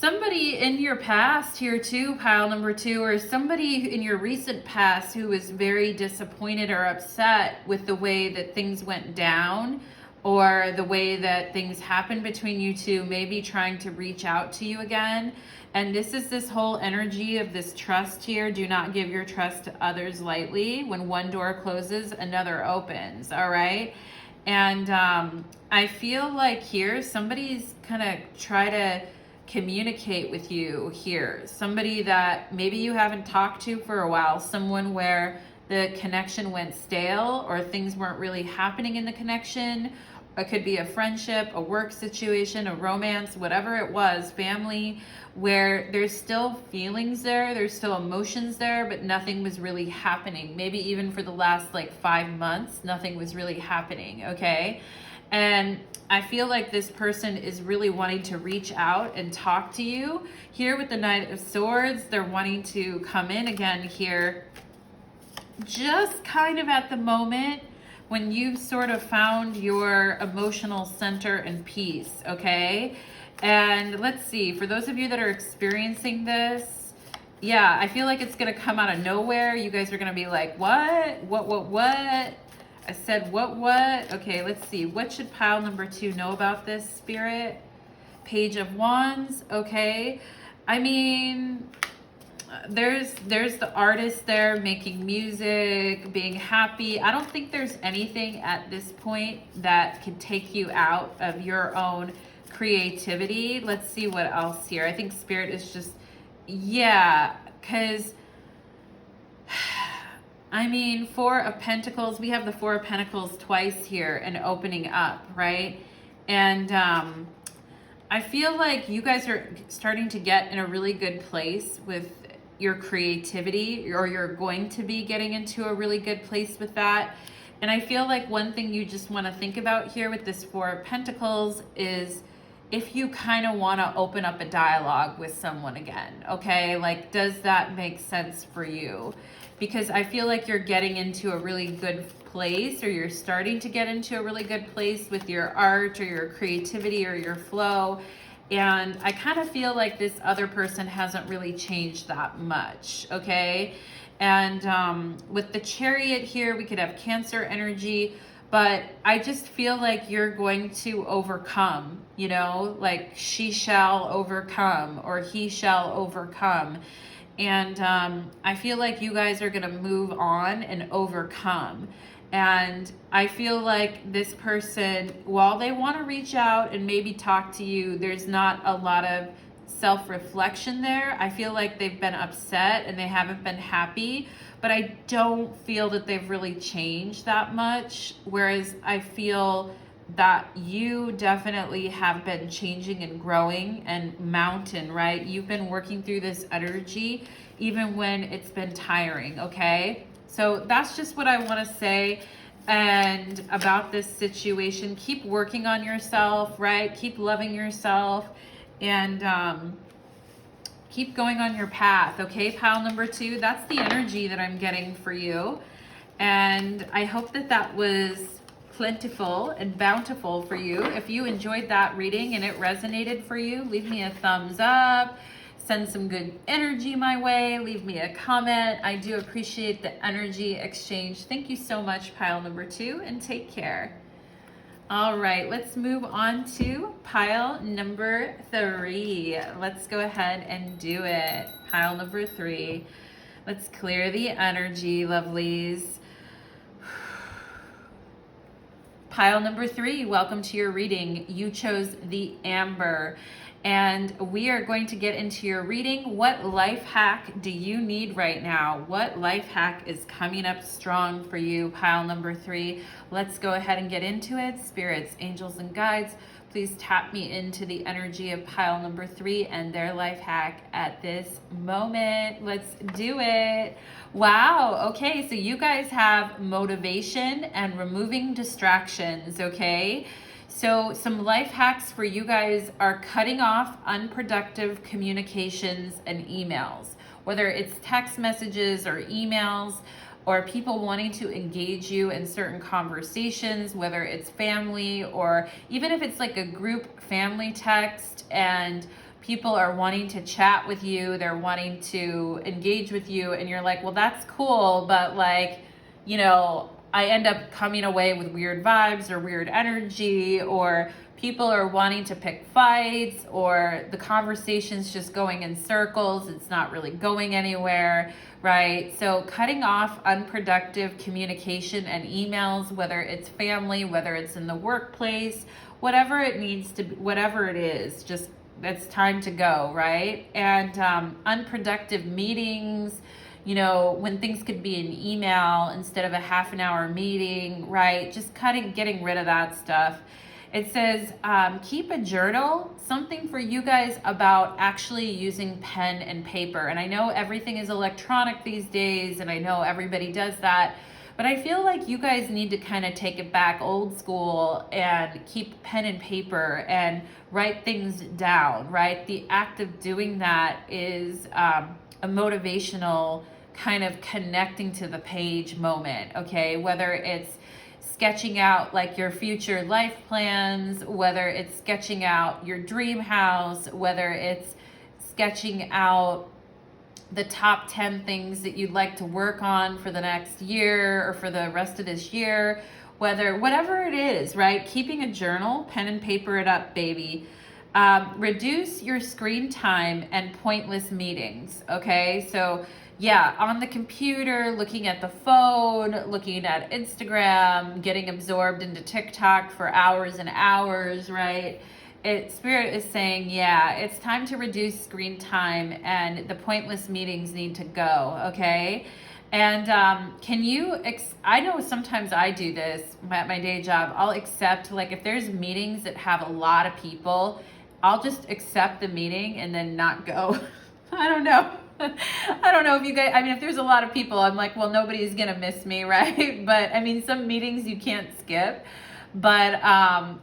in your past here too, pile number 2, or somebody in your recent past who was very disappointed or upset with the way that things went down or the way that things happened between you two, maybe trying to reach out to you again. And this is this whole energy of this trust here. Do not give your trust to others lightly. When one door closes, another opens, all right? And I feel like here, somebody's kind of try to communicate with you here. Somebody that maybe you haven't talked to for a while. Someone where the connection went stale or things weren't really happening in the connection. It could be a friendship, a work situation, a romance, whatever it was, family, where there's still feelings there, there's still emotions there, but nothing was really happening. Maybe even for the last like 5 months, nothing was really happening, okay? And I feel like this person is really wanting to reach out and talk to you. Here with the Knight of Swords, they're wanting to come in again here, just kind of at the moment, when you've sort of found your emotional center and peace, okay? And let's see, for those of you that are experiencing this, yeah, I feel like it's going to come out of nowhere. You guys are going to be like, what? What? I said, what? Okay, let's see. What should pile number 2 know about this, Spirit? Page of Wands, okay. I mean, there's the artist there making music, being happy. I don't think there's anything at this point that can take you out of your own creativity. Let's see what else here. I think Spirit is just, yeah, because I mean, 4 of Pentacles, we have the 4 of Pentacles twice here and opening up, right? And I feel like you guys are starting to get in a really good place with your creativity, or you're going to be getting into a really good place with that. And I feel like one thing you just want to think about here with this 4 of Pentacles is if you kind of want to open up a dialogue with someone again, okay? Like, does that make sense for you? Because I feel like you're getting into a really good place, or you're starting to get into a really good place with your art or your creativity or your flow. And I kind of feel like this other person hasn't really changed that much, okay? And with the Chariot here, we could have Cancer energy, but I just feel like you're going to overcome, you know, like she shall overcome or he shall overcome. And I feel like you guys are going to move on and overcome. And I feel like this person, while they want to reach out and maybe talk to you, there's not a lot of self-reflection there. I feel like they've been upset and they haven't been happy, but I don't feel that they've really changed that much. Whereas I feel that you definitely have been changing and growing. And Mountain, right? You've been working through this energy even when it's been tiring, okay? So that's just what I want to say. And about this situation, keep working on yourself, right? Keep loving yourself, and keep going on your path, okay? Pile number 2, that's the energy that I'm getting for you. And I hope that that was plentiful and bountiful for you. If you enjoyed that reading and it resonated for you, leave me a thumbs up. Send some good energy my way. Leave me a comment. I do appreciate the energy exchange. Thank you so much, pile number 2, and take care. All right, let's move on to pile number 3. Let's go ahead and do it. Pile number 3. Let's clear the energy, lovelies. Pile number 3, welcome to your reading. You chose the Amber. And we are going to get into your reading. What life hack do you need right now? What life hack is coming up strong for you, pile number 3? Let's go ahead and get into it. Spirits, angels, and guides, please tap me into the energy of pile number 3 and their life hack at this moment. Let's do it. Wow. Okay, so you guys have motivation and removing distractions, okay? So some life hacks for you guys are cutting off unproductive communications and emails, whether it's text messages or emails, or people wanting to engage you in certain conversations, whether it's family, or even if it's like a group family text and people are wanting to chat with you, they're wanting to engage with you, and you're like, well, that's cool, but like, you know, I end up coming away with weird vibes or weird energy, or people are wanting to pick fights, or the conversation's just going in circles. It's not really going anywhere, right? So cutting off unproductive communication and emails, whether it's family, whether it's in the workplace, whatever it needs to be, whatever it is, just it's time to go, right? And unproductive meetings, you know, when things could be an email instead of a half an hour meeting, right? Just getting rid of that stuff. It says, keep a journal, something for you guys about actually using pen and paper. And I know everything is electronic these days, and I know everybody does that, but I feel like you guys need to kind of take it back old school and keep pen and paper and write things down, right? The act of doing that is a motivational kind of connecting to the page moment, okay? Whether it's sketching out like your future life plans, whether it's sketching out your dream house, whether it's sketching out the top 10 things that you'd like to work on for the next year or for the rest of this year, whatever it is, right? Keeping a journal, pen and paper it up, baby. Reduce your screen time and pointless meetings, okay? So yeah, on the computer, looking at the phone, looking at Instagram, getting absorbed into TikTok for hours and hours, right? Spirit is saying, yeah, it's time to reduce screen time and the pointless meetings need to go, okay? And I know sometimes I do this at my day job. I'll accept, like, if there's meetings that have a lot of people, I'll just accept the meeting and then not go. I don't know. I don't know if you guys, I mean, if there's a lot of people, I'm like, well, nobody's going to miss me, right? But I mean, some meetings you can't skip. But,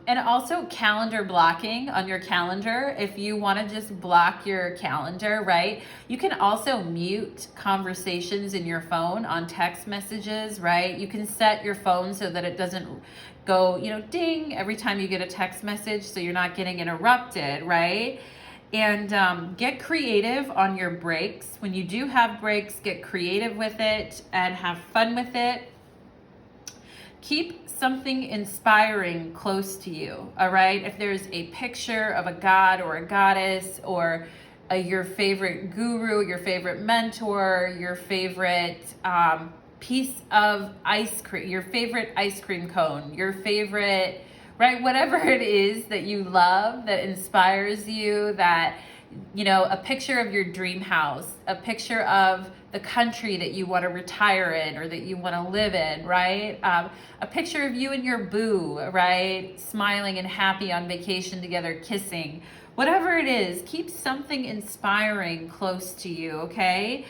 and also calendar blocking on your calendar. If you want to just block your calendar, right? You can also mute conversations in your phone on text messages, right? You can set your phone so that it doesn't go, you know, ding every time you get a text message, so you're not getting interrupted, right? And get creative on your breaks. When you do have breaks, get creative with it and have fun with it. Keep something inspiring close to you, all right? If there's a picture of a god or a goddess or your favorite guru, your favorite mentor, your favorite piece of ice cream, your favorite ice cream cone, your favorite, right? Whatever it is that you love, that inspires you, that, you know, a picture of your dream house, a picture of the country that you want to retire in or that you want to live in, right? A picture of you and your boo, right? Smiling and happy on vacation together, kissing. Whatever it is, keep something inspiring close to you, okay?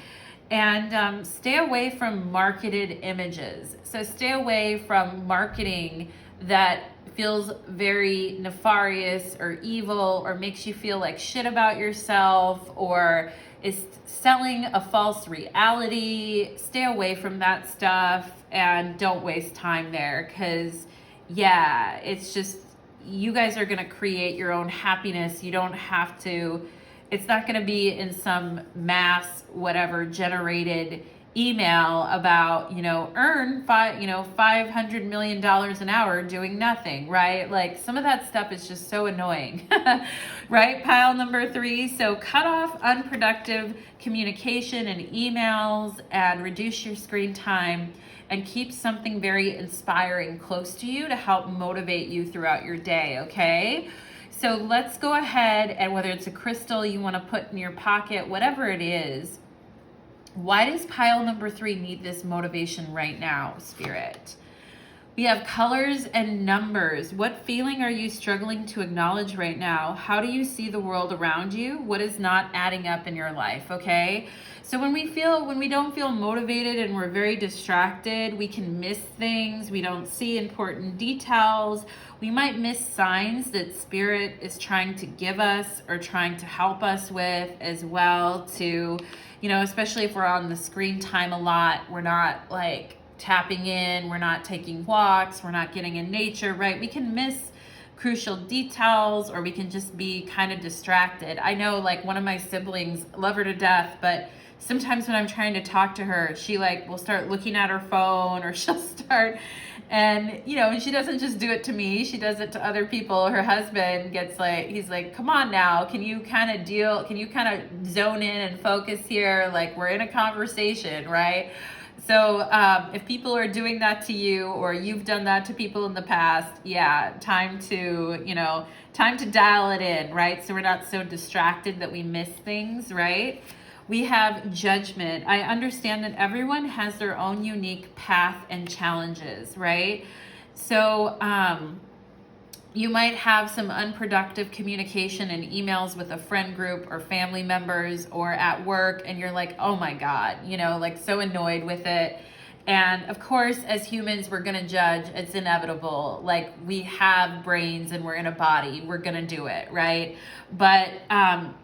And stay away from marketed images. So stay away from marketing that feels very nefarious or evil or makes you feel like shit about yourself or is selling a false reality. Stay away from that stuff and don't waste time there, because yeah, it's just, you guys are going to create your own happiness. You don't have to, it's not going to be in some mass whatever generated email about, you know, earn $500 million an hour doing nothing, right? Like, some of that stuff is just so annoying, right? Pile number 3. So cut off unproductive communication and emails and reduce your screen time and keep something very inspiring close to you to help motivate you throughout your day, okay? So let's go ahead, and whether it's a crystal you want to put in your pocket, whatever it is, why does pile number 3 need this motivation right now, Spirit? We have colors and numbers. What feeling are you struggling to acknowledge right now? How do you see the world around you? What is not adding up in your life, okay? So when we don't feel motivated and we're very distracted, we can miss things. We don't see important details. We might miss signs that Spirit is trying to give us or trying to help us with as well, to, you know, especially if we're on the screen time a lot, we're not like tapping in, we're not taking walks, we're not getting in nature, right? We can miss crucial details, or we can just be kind of distracted. I know, like, one of my siblings, love her to death, but sometimes when I'm trying to talk to her, she like will start looking at her phone, or she'll start, and you know, and she doesn't just do it to me, she does it to other people. Her husband gets like, he's like, come on now, can you kind of zone in and focus here? Like, we're in a conversation, right? So if people are doing that to you, or you've done that to people in the past, yeah, time to dial it in, right? So we're not so distracted that we miss things, right? We have judgment. I understand that everyone has their own unique path and challenges, right? So you might have some unproductive communication and emails with a friend group or family members or at work, and you're like, oh my God, you know, like so annoyed with it. And of course, as humans, we're gonna judge. It's inevitable. Like, we have brains and we're in a body. We're gonna do it, right? But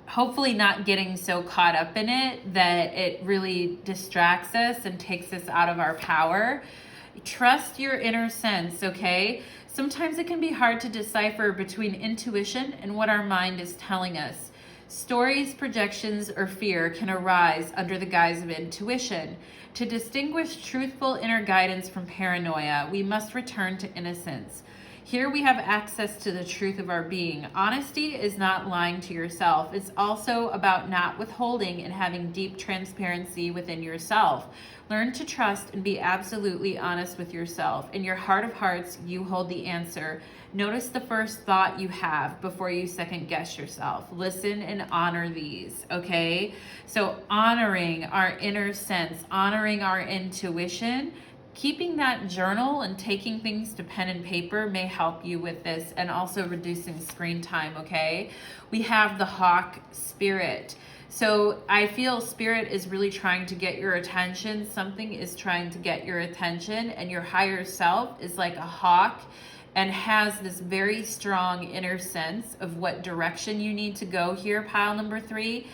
hopefully not getting so caught up in it that it really distracts us and takes us out of our power. Trust your inner sense, okay? Sometimes it can be hard to decipher between intuition and what our mind is telling us. Stories, projections, or fear can arise under the guise of intuition. To distinguish truthful inner guidance from paranoia, we must return to innocence. Here we have access to the truth of our being. Honesty is not lying to yourself. It's also about not withholding and having deep transparency within yourself. Learn to trust and be absolutely honest with yourself. In your heart of hearts, you hold the answer. Notice the first thought you have before you second guess yourself. Listen and honor these, okay? So honoring our inner sense, honoring our intuition, keeping that journal and taking things to pen and paper may help you with this, and also reducing screen time, okay? We have the hawk spirit. So I feel spirit is really trying to get your attention. Something is trying to get your attention, and your higher self is like a hawk and has this very strong inner sense of what direction you need to go here, pile number 3,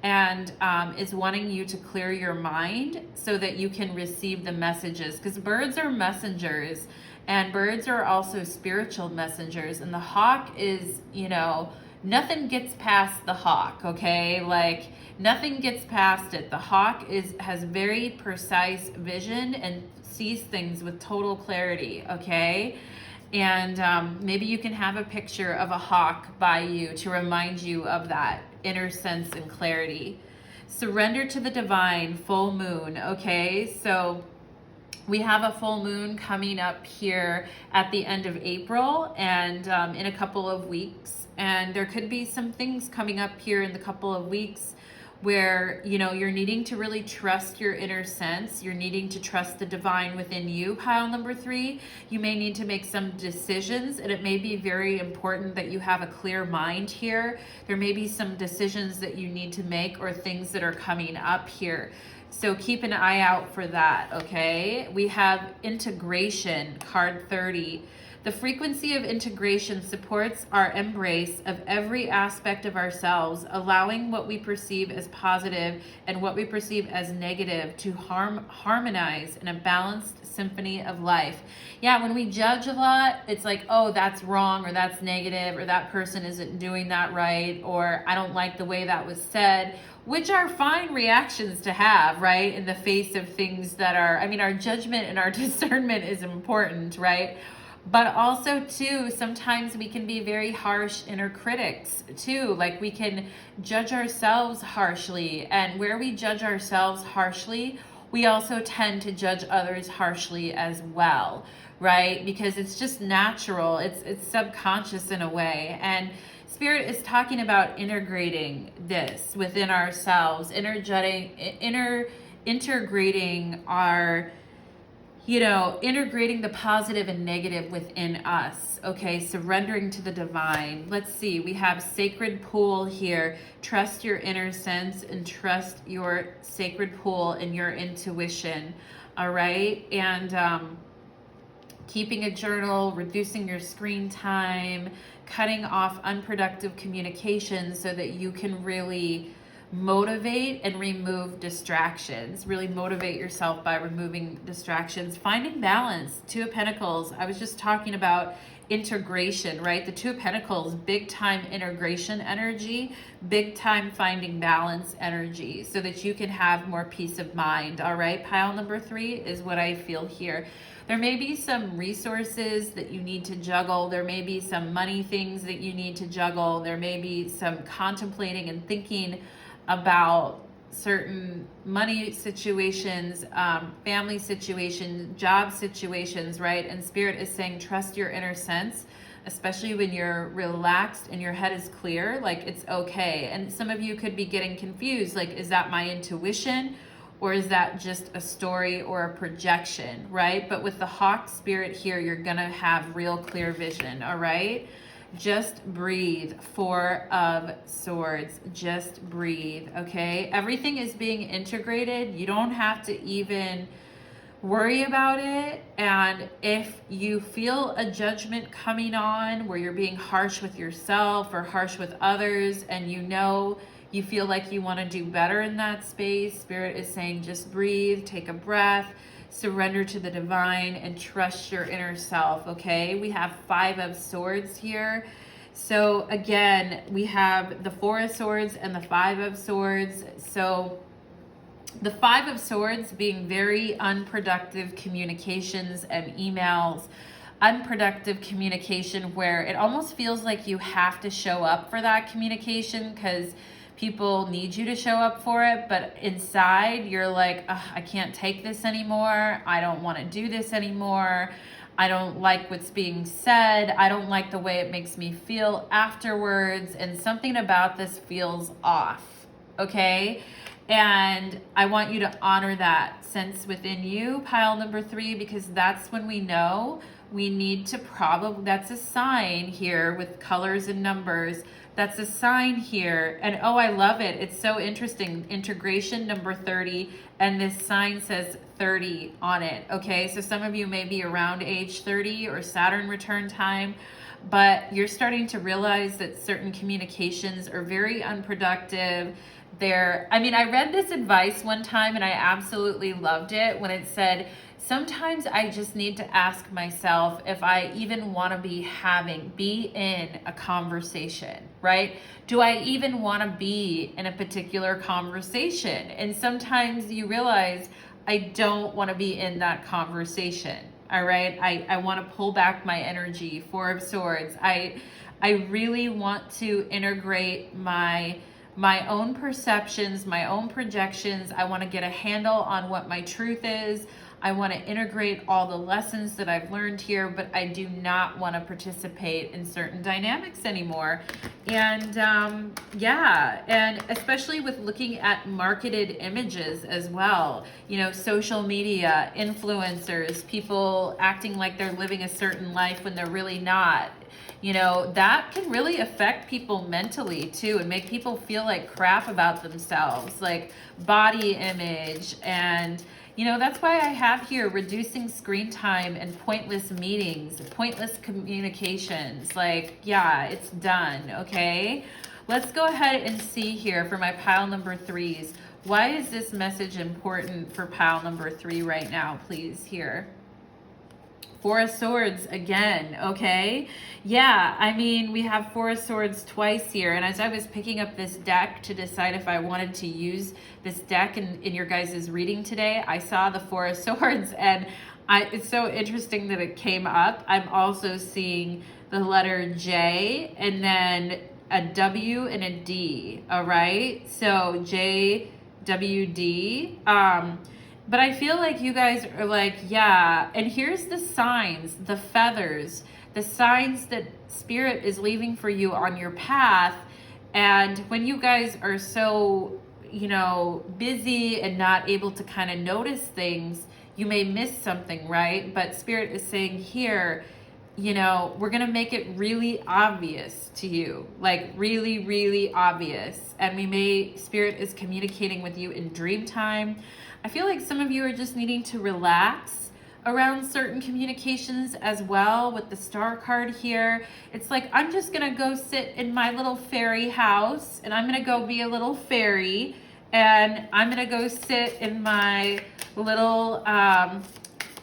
and is wanting you to clear your mind so that you can receive the messages, because birds are messengers, and birds are also spiritual messengers, and the hawk is, you know, nothing gets past the hawk, okay? Like, nothing gets past it. The hawk has very precise vision and sees things with total clarity, okay? And maybe you can have a picture of a hawk by you to remind you of that inner sense and clarity. Surrender to the divine, full moon, okay? So we have a full moon coming up here at the end of April, and in a couple of weeks. And there could be some things coming up here in the couple of weeks where, you know, you're needing to really trust your inner sense. You're needing to trust the divine within you, pile number 3. You may need to make some decisions, and it may be very important that you have a clear mind here. There may be some decisions that you need to make, or things that are coming up here. So keep an eye out for that, okay? We have integration, card 30. The frequency of integration supports our embrace of every aspect of ourselves, allowing what we perceive as positive and what we perceive as negative to harmonize in a balanced symphony of life. Yeah, when we judge a lot, it's like, oh, that's wrong, or that's negative, or that person isn't doing that right, or I don't like the way that was said, which are fine reactions to have, right? In the face of things that are, I mean, our judgment and our discernment is important, right? But also too, sometimes we can be very harsh inner critics too. Like, we can judge ourselves harshly, and where we judge ourselves harshly, we also tend to judge others harshly as well, right? Because it's just natural. It's subconscious in a way. And Spirit is talking about integrating this within ourselves, integrating our, you know, integrating the positive and negative within us. Okay, surrendering to the divine. Let's see, we have sacred pool here. Trust your inner sense and trust your sacred pool and your intuition. All right, and keeping a journal, reducing your screen time, cutting off unproductive communication so that you can really motivate and remove distractions. Really motivate yourself by removing distractions. Finding balance. 2 of Pentacles. I was just talking about integration, right? The 2 of Pentacles, big time integration energy, big time finding balance energy so that you can have more peace of mind. All right, pile number 3 is what I feel here. There may be some resources that you need to juggle. There may be some money things that you need to juggle. There may be some contemplating and thinking about certain money situations, family situations, job situations, right? And Spirit is saying, trust your inner sense, especially when you're relaxed and your head is clear, like it's okay. And some of you could be getting confused, like, is that my intuition? Or is that just a story or a projection, right? But with the hawk spirit here, you're gonna have real clear vision, all right? Just breathe. 4 of Swords. Just breathe, okay? Everything is being integrated. You don't have to even worry about it. And if you feel a judgment coming on where you're being harsh with yourself or harsh with others, and you know you feel like you want to do better in that space, Spirit is saying just breathe, take a breath, surrender to the divine, and trust your inner self, okay? We have 5 of Swords here. So again, we have the 4 of Swords and the 5 of Swords. So the 5 of Swords being very unproductive communications and emails, unproductive communication where it almost feels like you have to show up for that communication because people need you to show up for it, but inside you're like, I can't take this anymore. I don't want to do this anymore. I don't like what's being said. I don't like the way it makes me feel afterwards, and something about this feels off, okay? And I want you to honor that sense within you, pile number 3, because that's when we know we need to that's a sign here with colors and numbers. That's a sign here. And oh, I love it. It's so interesting. Integration number 30. And this sign says 30 on it. Okay. So some of you may be around age 30 or Saturn return time, but you're starting to realize that certain communications are very unproductive. I read this advice one time and I absolutely loved it when it said, sometimes I just need to ask myself if I even want to be in a conversation, right? Do I even want to be in a particular conversation? And sometimes you realize I don't want to be in that conversation, all right? I want to pull back my energy. 4 of Swords. I really want to integrate my own perceptions, my own projections. I want to get a handle on what my truth is. I want to integrate all the lessons that I've learned here, but I do not want to participate in certain dynamics anymore. And and especially with looking at marketed images as well, you know, social media, influencers, people acting like they're living a certain life when they're really not. You know, that can really affect people mentally too and make people feel like crap about themselves, like body image. And you know, that's why I have here reducing screen time and pointless meetings, pointless communications. Like, yeah, it's done, okay? Let's go ahead and see here for my pile number 3s. Why is this message important for pile number 3 right now, please, here? 4 of Swords again, okay? Yeah, I mean, we have 4 of Swords twice here, and as I was picking up this deck to decide if I wanted to use this deck in your guys' reading today, I saw the 4 of Swords, and it's so interesting that it came up. I'm also seeing the letter J, and then a W and a D, all right? So J, W, D. But I feel like you guys are like, yeah. And here's the signs, the feathers, the signs that Spirit is leaving for you on your path. And when you guys are so, you know, busy and not able to kind of notice things, you may miss something, right? But Spirit is saying here, you know, we're going to make it really obvious to you, like really, really obvious. And Spirit is communicating with you in dream time. I feel like some of you are just needing to relax around certain communications as well with the Star card here. It's like, I'm just going to go sit in my little fairy house and I'm going to go be a little fairy and I'm going to go sit in my little,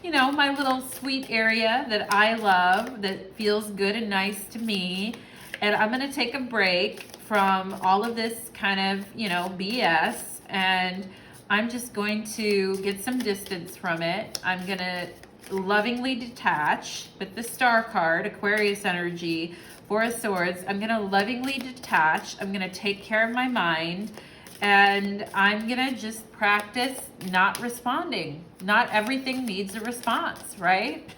you know, my little sweet area that I love, that feels good and nice to me. And I'm going to take a break from all of this kind of, you know, BS, and I'm just going to get some distance from it. I'm going to lovingly detach with the Star card, Aquarius energy, 4 of Swords. I'm going to lovingly detach. I'm going to take care of my mind. And I'm going to just practice not responding. Not everything needs a response, right?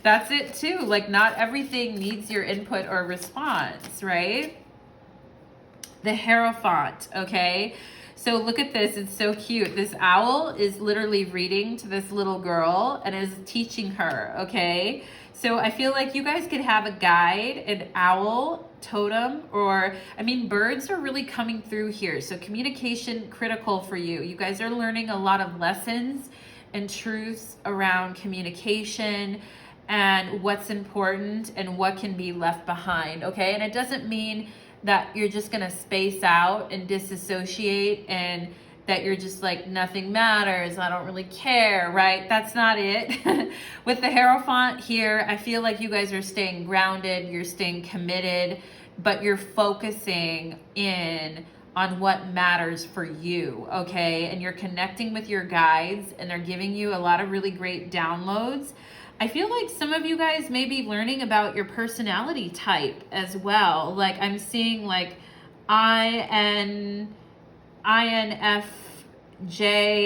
That's it too. Like, not everything needs your input or response, right? The Hierophant, okay? So look at this, it's so cute. This owl is literally reading to this little girl and is teaching her, okay? So I feel like you guys could have a guide, an owl, totem, or, I mean, birds are really coming through here. So communication, critical for you. You guys are learning a lot of lessons and truths around communication and what's important and what can be left behind, okay? And it doesn't mean that you're just going to space out and disassociate and that you're just like, nothing matters, I don't really care, right? That's not it. With the Hierophant here, I feel like you guys are staying grounded, you're staying committed, but you're focusing in on what matters for you, okay? And you're connecting with your guides, and they're giving you a lot of really great downloads. I feel like some of you guys may be learning about your personality type as well. Like I'm seeing like INFJ,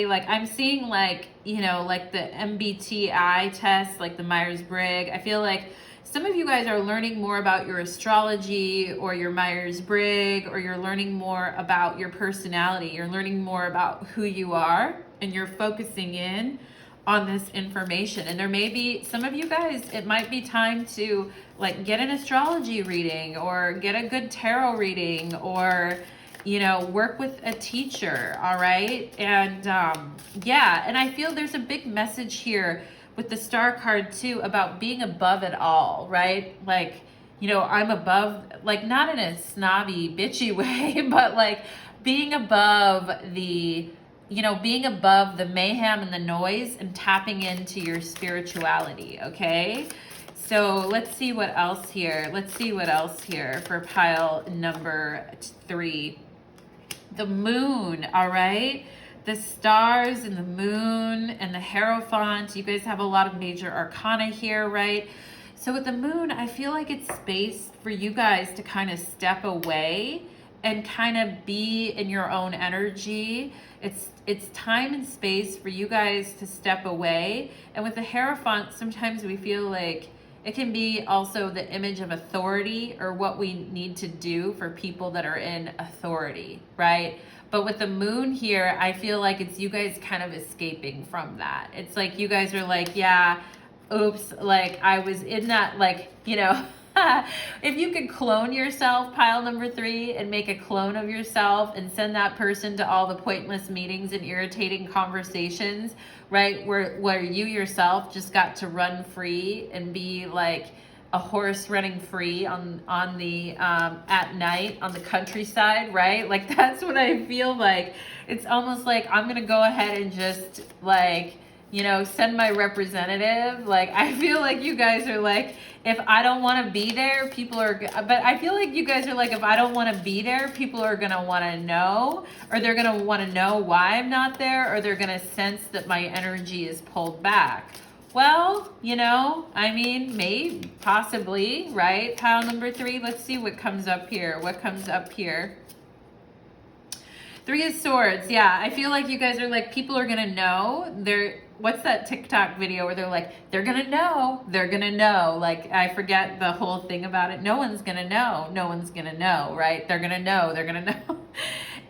like I'm seeing like, you know, like the MBTI test, like the Myers-Briggs. I feel like some of you guys are learning more about your astrology or your Myers-Briggs, or you're learning more about your personality. You're learning more about who you are, and you're focusing in on this information. And there may be some of you guys, it might be time to like get an astrology reading, or get a good tarot reading, or, you know, work with a teacher. All right. And yeah, and I feel there's a big message here with the Star card too about being above it all, right? Like, you know, I'm above, like not in a snobby, bitchy way, but like being above the, you know, being above the mayhem and the noise, and tapping into your spirituality, okay? So let's see what else here. Let's see what else here for pile number 3. The moon, all right? The stars and the moon and the Hierophant. You guys have a lot of major arcana here, right? So with the moon, I feel like it's space for you guys to kind of step away and kind of be in your own energy. It's time and space for you guys to step away. And with the Hierophant, sometimes we feel like it can be also the image of authority, or what we need to do for people that are in authority, right? But with the moon here, I feel like it's you guys kind of escaping from that. It's like you guys are like, yeah, oops, like I was in that, like, you know, if you could clone yourself, pile number 3, and make a clone of yourself and send that person to all the pointless meetings and irritating conversations, right? Where you yourself just got to run free and be like a horse running free on the at night on the countryside, right? Like that's what I feel like. It's almost like I'm gonna go ahead and just like, you know, send my representative. Like I feel like you guys are like, if I don't want to be there, people are, but I feel like you guys are like, if I don't want to be there, people are going to want to know, or they're going to want to know why I'm not there, or they're going to sense that my energy is pulled back. Well, you know, I mean, maybe, possibly, right? Pile number 3, let's see what comes up here. What comes up here? 3 of Swords. Yeah, I feel like you guys are like, people are going to know. What's that TikTok video where they're like, they're going to know. They're going to know. Like, I forget the whole thing about it. No one's going to know. No one's going to know, right? They're going to know. They're going to know.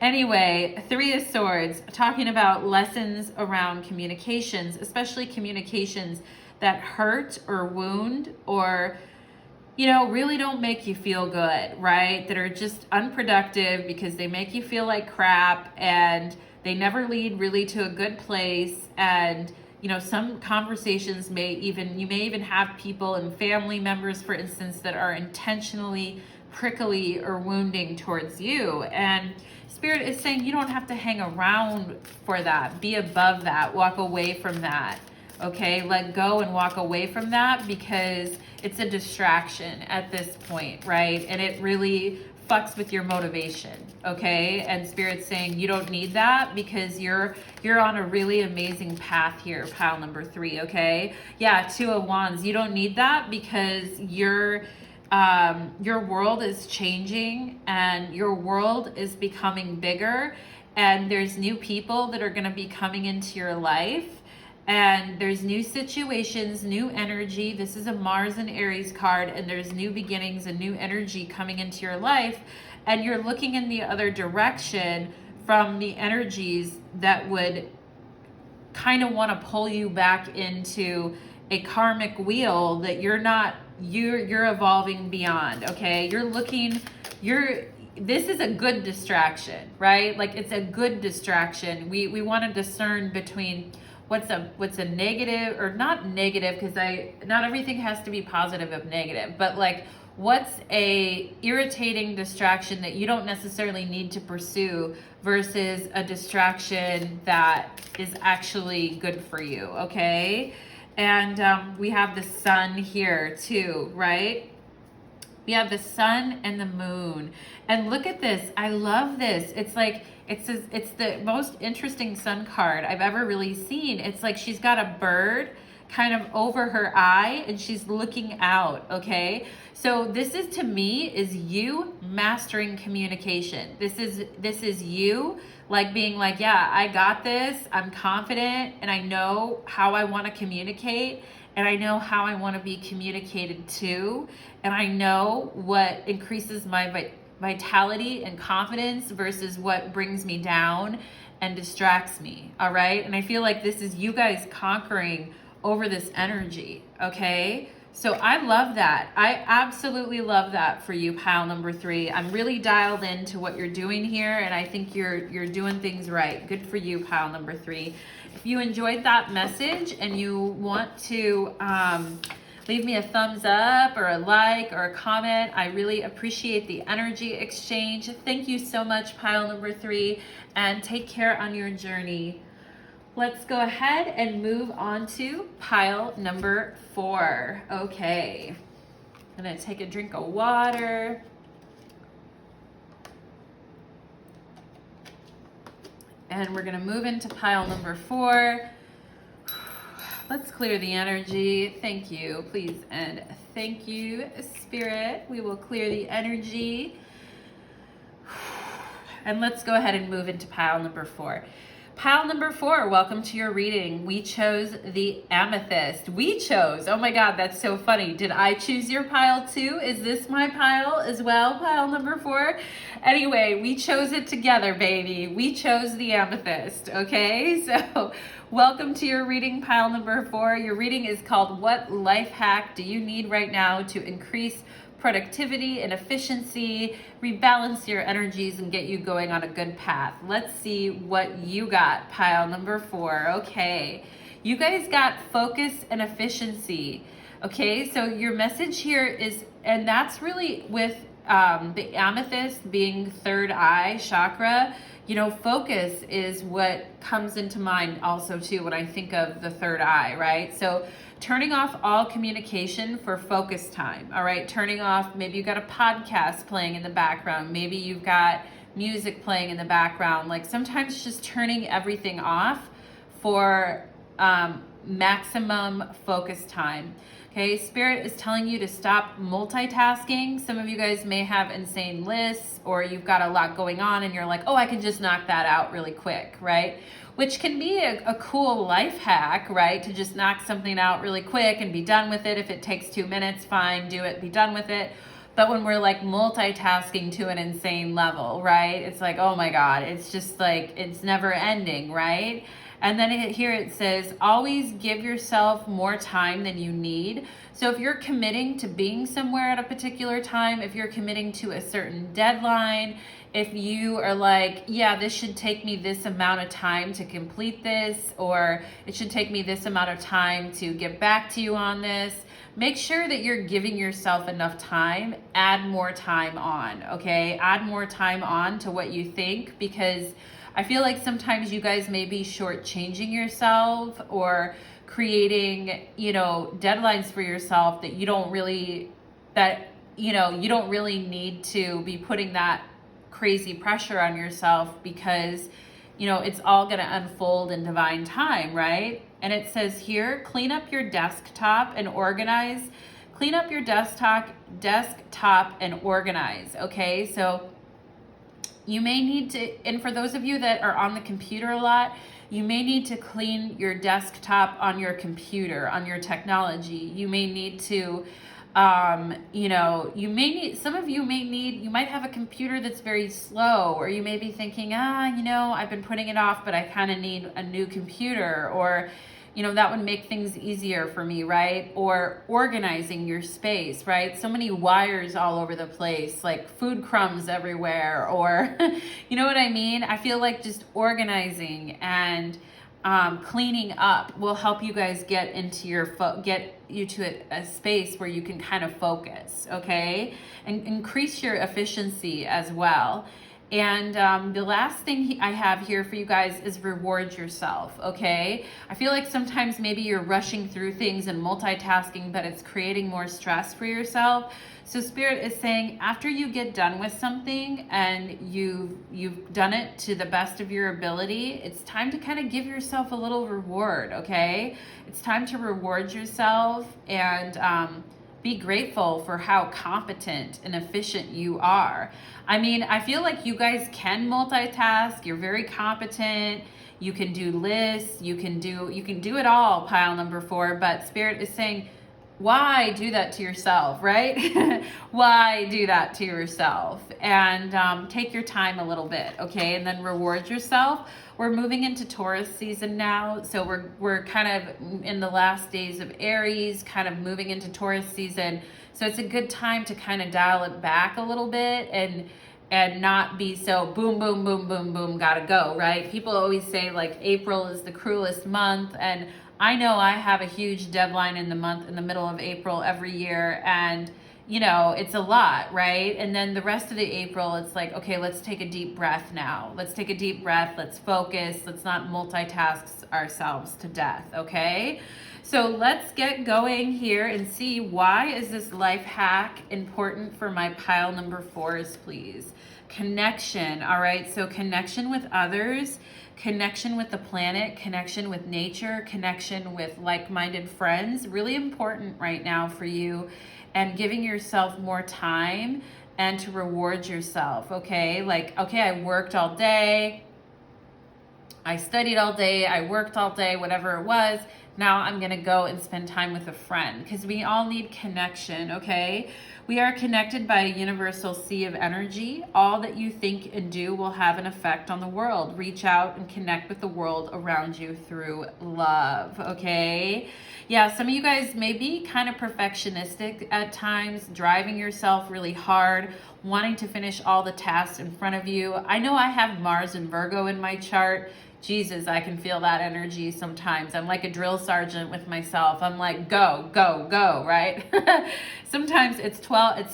Anyway, 3 of Swords, talking about lessons around communications, especially communications that hurt or wound, or, you know, really don't make you feel good, right? That are just unproductive because they make you feel like crap, and they never lead really to a good place. And, you know, some conversations you may even have people and family members, for instance, that are intentionally prickly or wounding towards you. And Spirit is saying you don't have to hang around for that. Be above that. Walk away from that. Okay? Let go and walk away from that, because it's a distraction at this point, right? And it really fucks with your motivation, okay? And Spirit's saying you don't need that, because you're on a really amazing path here, pile number 3, okay? Yeah, 2 of Wands. You don't need that, because your world is changing, and your world is becoming bigger, and there's new people that are going to be coming into your life, and there's new situations, new energy. This is a Mars and Aries card, and there's new beginnings and new energy coming into your life, and you're looking in the other direction from the energies that would kind of want to pull you back into a karmic wheel that you're evolving beyond, okay? This is a good distraction, right? Like, it's a good distraction. We want to discern between what's a negative, or not negative, because not everything has to be positive of negative, but like what's a irritating distraction that you don't necessarily need to pursue versus a distraction that is actually good for you, okay? And we have the sun here too, right? We have the sun and the moon. And look at this. I love this. It's like, it's the most interesting sun card I've ever really seen. It's like she's got a bird kind of over her eye and she's looking out, okay? So this is, to me, is you mastering communication. This is you like being like, yeah, I got this. I'm confident and I know how I want to communicate and I know how I want to be communicated to, and I know what increases my vitality and confidence versus what brings me down and distracts me, all right? And I feel like this is you guys conquering over this energy, okay? So I love that. I absolutely love that for you, pile number 3. I'm really dialed into what you're doing here, and I think you're doing things right. Good for you, pile number 3. If you enjoyed that message and you want to leave me a thumbs up or a like or a comment, I really appreciate the energy exchange. Thank you so much, pile number 3, and take care on your journey. Let's go ahead and move on to pile number 4. Okay, I'm gonna take a drink of water. And we're gonna move into pile number 4. Let's clear the energy. Thank you, please, and thank you, Spirit. We will clear the energy. And let's go ahead and move into pile number 4. Pile number 4, welcome to your reading. We chose the Amethyst. We chose, oh my God, that's so funny. Did I choose your pile too? Is this my pile as well, pile number 4? Anyway, we chose it together, baby. We chose the Amethyst, okay? So welcome to your reading, pile number 4. Your reading is called What Life Hack Do You Need Right Now to Increase Productivity and Efficiency, Rebalance Your Energies, and Get You Going on a Good Path? Let's see what you got, pile number 4. Okay, you guys got focus and efficiency. Okay, so your message here is, and that's really with the Amethyst being third eye chakra, you know, focus is what comes into mind also too when I think of the third eye, right? So turning off all communication for focus time, all right? Turning off, maybe you've got a podcast playing in the background, maybe you've got music playing in the background, like sometimes just turning everything off for maximum focus time. Okay, Spirit is telling you to stop multitasking. Some of you guys may have insane lists, or you've got a lot going on and you're like, oh, I can just knock that out really quick, right? Which can be a cool life hack, right? To just knock something out really quick and be done with it. If it takes 2 minutes, fine, do it, be done with it. But when we're like multitasking to an insane level, right? It's like, oh my God, it's just like, it's never ending, right? And then here it says, always give yourself more time than you need. So if you're committing to being somewhere at a particular time, if you're committing to a certain deadline, if you are like, yeah, this should take me this amount of time to complete this, or it should take me this amount of time to get back to you on this, make sure that you're giving yourself enough time. Add more time on, okay? Add more time on to what you think, because I feel like sometimes you guys may be shortchanging yourself or creating, you know, deadlines for yourself that you don't really need to be putting that crazy pressure on yourself, because, you know, it's all going to unfold in divine time, right? And it says here, clean up your desktop and organize. Clean up your desktop and organize, okay? So you may need to, and for those of you that are on the computer a lot, you may need to clean your desktop on your computer, on your technology. You may need to, some of you might have a computer that's very slow, or you may be thinking, I've been putting it off, but I kind of need a new computer, or, you know, that would make things easier for me, right? Or organizing your space, right? So many wires all over the place, like food crumbs everywhere, or, you know what I mean? I feel like just organizing and cleaning up will help you guys get into get you to a space where you can kind of focus, okay, and increase your efficiency as well. And the last thing I have here for you guys is reward yourself, okay? I feel like sometimes maybe you're rushing through things and multitasking, but it's creating more stress for yourself. So Spirit is saying, after you get done with something and you've done it to the best of your ability, it's time to kind of give yourself a little reward, okay? It's time to reward yourself and be grateful for how competent and efficient you are. I mean, I feel like you guys can multitask. You're very competent. You can do lists. You can do it all, pile number 4. But Spirit is saying, why do that to yourself, right? Why do that to yourself? And take your time a little bit, okay? And then reward yourself. We're moving into Taurus season now, so we're kind of in the last days of Aries, kind of moving into Taurus season. So it's a good time to kind of dial it back a little bit and not be so boom, boom, boom, boom, boom, gotta go, right? People always say like April is the cruelest month, and I know I have a huge deadline in the middle of April every year, and you know, it's a lot, right? And then the rest of the April, it's like, okay, let's take a deep breath now. Let's take a deep breath. Let's focus. Let's not multitask ourselves to death, okay? So let's get going here and see, why is this life hack important for my pile number 4s, please? Connection, all right? So connection with others, connection with the planet, connection with nature, connection with like-minded friends, really important right now for you. And giving yourself more time and to reward yourself, okay? Like, okay, I worked all day, I studied all day, I worked all day, whatever it was. Now I'm gonna go and spend time with a friend, because we all need connection, okay? We are connected by a universal sea of energy. All that you think and do will have an effect on the world. Reach out and connect with the world around you through love, okay? Yeah, some of you guys may be kind of perfectionistic at times, driving yourself really hard, wanting to finish all the tasks in front of you. I know I have Mars and Virgo in my chart. Jesus, I can feel that energy sometimes. I'm like a drill sergeant with myself. I'm like, go, go, go, right? Sometimes it's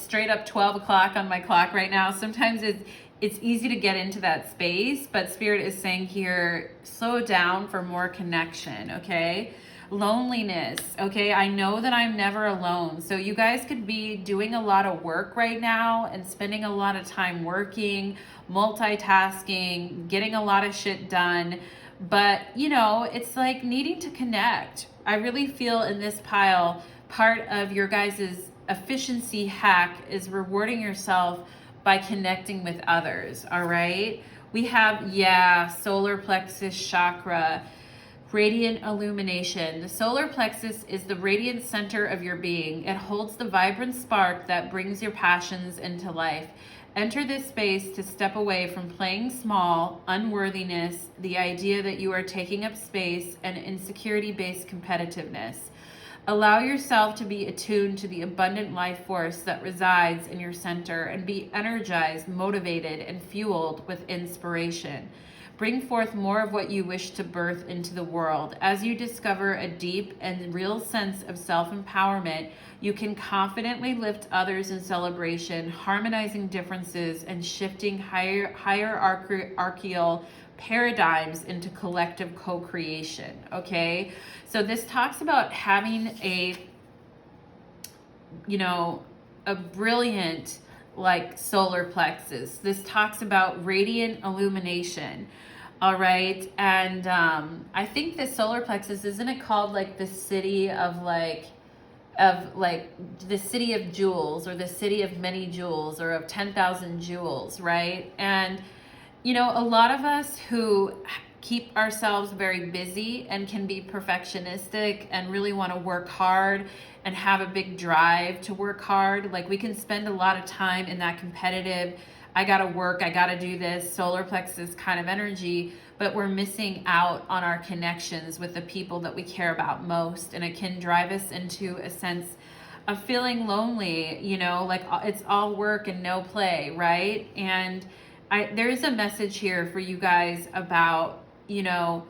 straight up 12 o'clock on my clock right now. Sometimes it's easy to get into that space, but Spirit is saying here, slow down for more connection, okay? Loneliness, okay? I know that I'm never alone. So you guys could be doing a lot of work right now and spending a lot of time working, multitasking, getting a lot of shit done. But, you know, it's like needing to connect. I really feel in this pile, part of your guys' efficiency hack is rewarding yourself by connecting with others, all right? We have, solar plexus chakra, radiant illumination. The solar plexus is the radiant center of your being. It holds the vibrant spark that brings your passions into life. Enter this space to step away from playing small, unworthiness, the idea that you are taking up space, and insecurity-based competitiveness. Allow yourself to be attuned to the abundant life force that resides in your center and be energized, motivated, and fueled with inspiration. Bring forth more of what you wish to birth into the world. As you discover a deep and real sense of self-empowerment, you can confidently lift others in celebration, harmonizing differences and shifting hierarchical paradigms into collective co-creation, okay? So this talks about having a brilliant like solar plexus. This talks about radiant illumination. All right. And I think the solar plexus, isn't it called like the city of the city of jewels, or the city of many jewels, or of 10,000 jewels, right? And you know, a lot of us who keep ourselves very busy and can be perfectionistic and really want to work hard and have a big drive to work hard, like we can spend a lot of time in that competitive, I gotta work, I gotta do this, solar plexus kind of energy, but we're missing out on our connections with the people that we care about most. And it can drive us into a sense of feeling lonely, you know, like it's all work and no play, right? And there is a message here for you guys about, you know,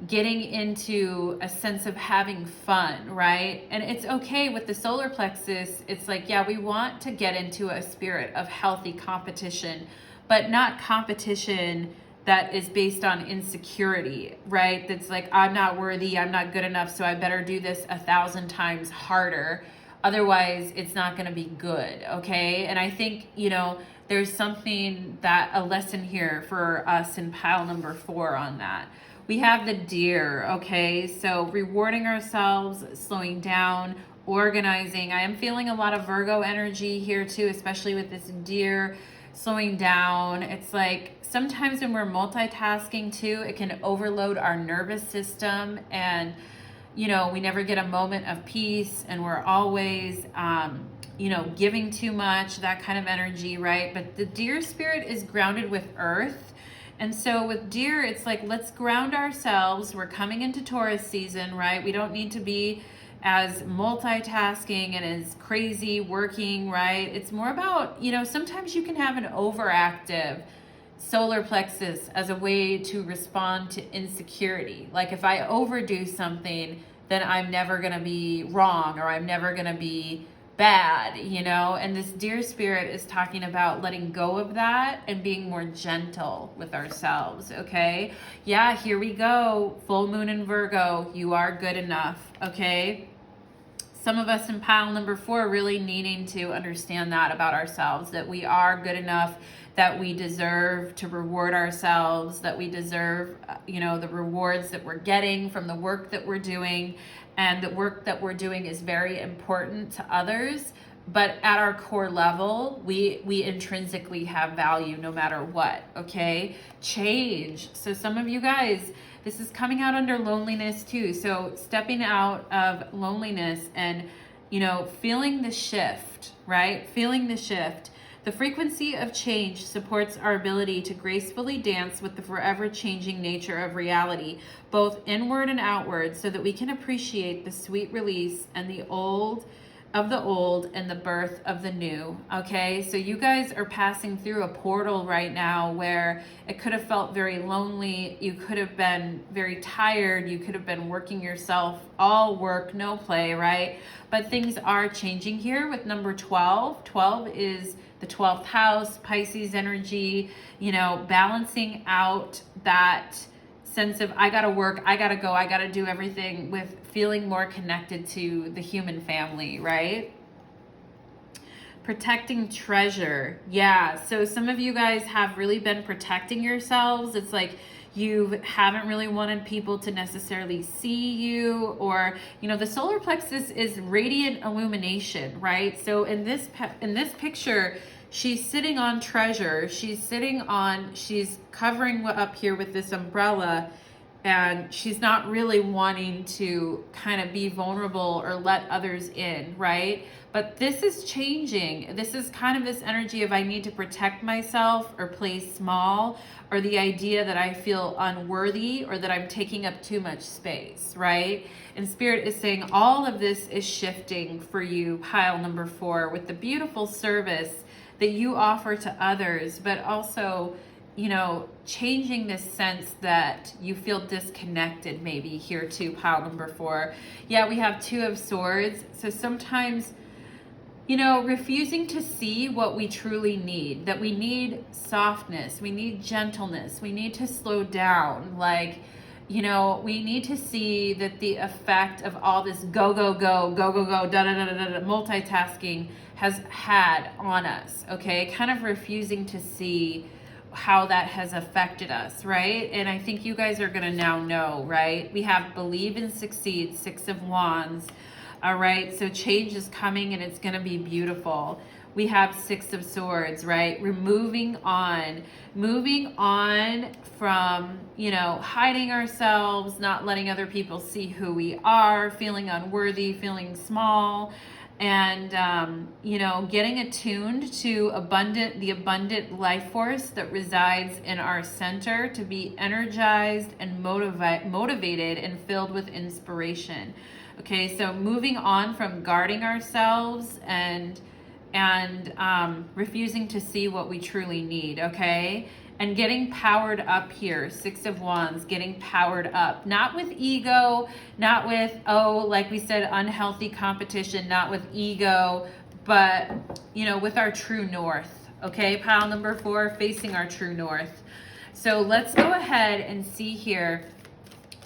getting into a sense of having fun, right? And it's okay with the solar plexus. It's like, yeah, we want to get into a spirit of healthy competition, but not competition that is based on insecurity, right? That's like, I'm not worthy, I'm not good enough, so I better do this 1,000 times harder. Otherwise, it's not going to be good, okay? And I think, you know, there's something that a lesson here for us in pile number 4 on that. We have the deer, okay? So rewarding ourselves, slowing down, organizing. I am feeling a lot of Virgo energy here too, especially with this deer, slowing down. It's like sometimes when we're multitasking too, it can overload our nervous system, and you know, we never get a moment of peace, and we're always you know, giving too much, that kind of energy, right? But the deer spirit is grounded with earth. And so with deer, it's like, let's ground ourselves. We're coming into Taurus season, right? We don't need to be as multitasking and as crazy working, right? It's more about, you know, sometimes you can have an overactive solar plexus as a way to respond to insecurity. Like if I overdo something, then I'm never going to be wrong, or I'm never going to be bad, you know? And this deer spirit is talking about letting go of that and being more gentle with ourselves, okay? Yeah, here we go. Full moon in Virgo. You are good enough, okay? Some of us in pile number 4 really needing to understand that about ourselves, that we are good enough, that we deserve to reward ourselves, that we deserve, you know, the rewards that we're getting from the work that we're doing. And the work that we're doing is very important to others, but at our core level, we intrinsically have value no matter what, okay? Change. So some of you guys, this is coming out under loneliness too. So stepping out of loneliness and, you know, feeling the shift, right? Feeling the shift. The frequency of change supports our ability to gracefully dance with the forever changing nature of reality, both inward and outward, so that we can appreciate the sweet release and the old and the birth of the new. Okay, so you guys are passing through a portal right now where it could have felt very lonely. You could have been very tired. You could have been working yourself, all work, no play, right? But things are changing here with number 12. 12 is the 12th house, Pisces energy, you know, balancing out that sense of I gotta work, I gotta go, I gotta do everything, with feeling more connected to the human family, right? Protecting treasure. Yeah, so some of you guys have really been protecting yourselves. It's like you haven't really wanted people to necessarily see you, or, you know, the solar plexus is radiant illumination, right? So in this picture, she's sitting on treasure. She's covering up here with this umbrella, and she's not really wanting to kind of be vulnerable or let others in, right? But this is changing. This is kind of this energy of I need to protect myself or play small, or the idea that I feel unworthy or that I'm taking up too much space, right? And Spirit is saying all of this is shifting for you, pile number 4, with the beautiful service that you offer to others, but also, you know, changing this sense that you feel disconnected maybe here too, pile number 4. Yeah, we have 2 of Swords. So sometimes, you know, refusing to see what we truly need, that we need softness, we need gentleness, we need to slow down. Like, you know, we need to see that the effect of all this go, go, go, go, go, go, da, da, da, da, da, multitasking has had on us, okay? Kind of refusing to see how that has affected us, right? And I think you guys are gonna now know, right? We have believe and succeed, 6 of Wands, all right? So change is coming and it's gonna be beautiful. We have 6 of Swords, right? We're moving on from, you know, hiding ourselves, not letting other people see who we are, feeling unworthy, feeling small, and you know, getting attuned to the abundant life force that resides in our center, to be energized and motivated and filled with inspiration. Okay, so moving on from guarding ourselves and refusing to see what we truly need, okay? and getting powered up here. 6 of Wands, getting powered up. Not with ego, not with, oh, like we said, unhealthy competition, not with ego, but, you know, with our true north. Okay, pile number 4, facing our true north. So let's go ahead and see here.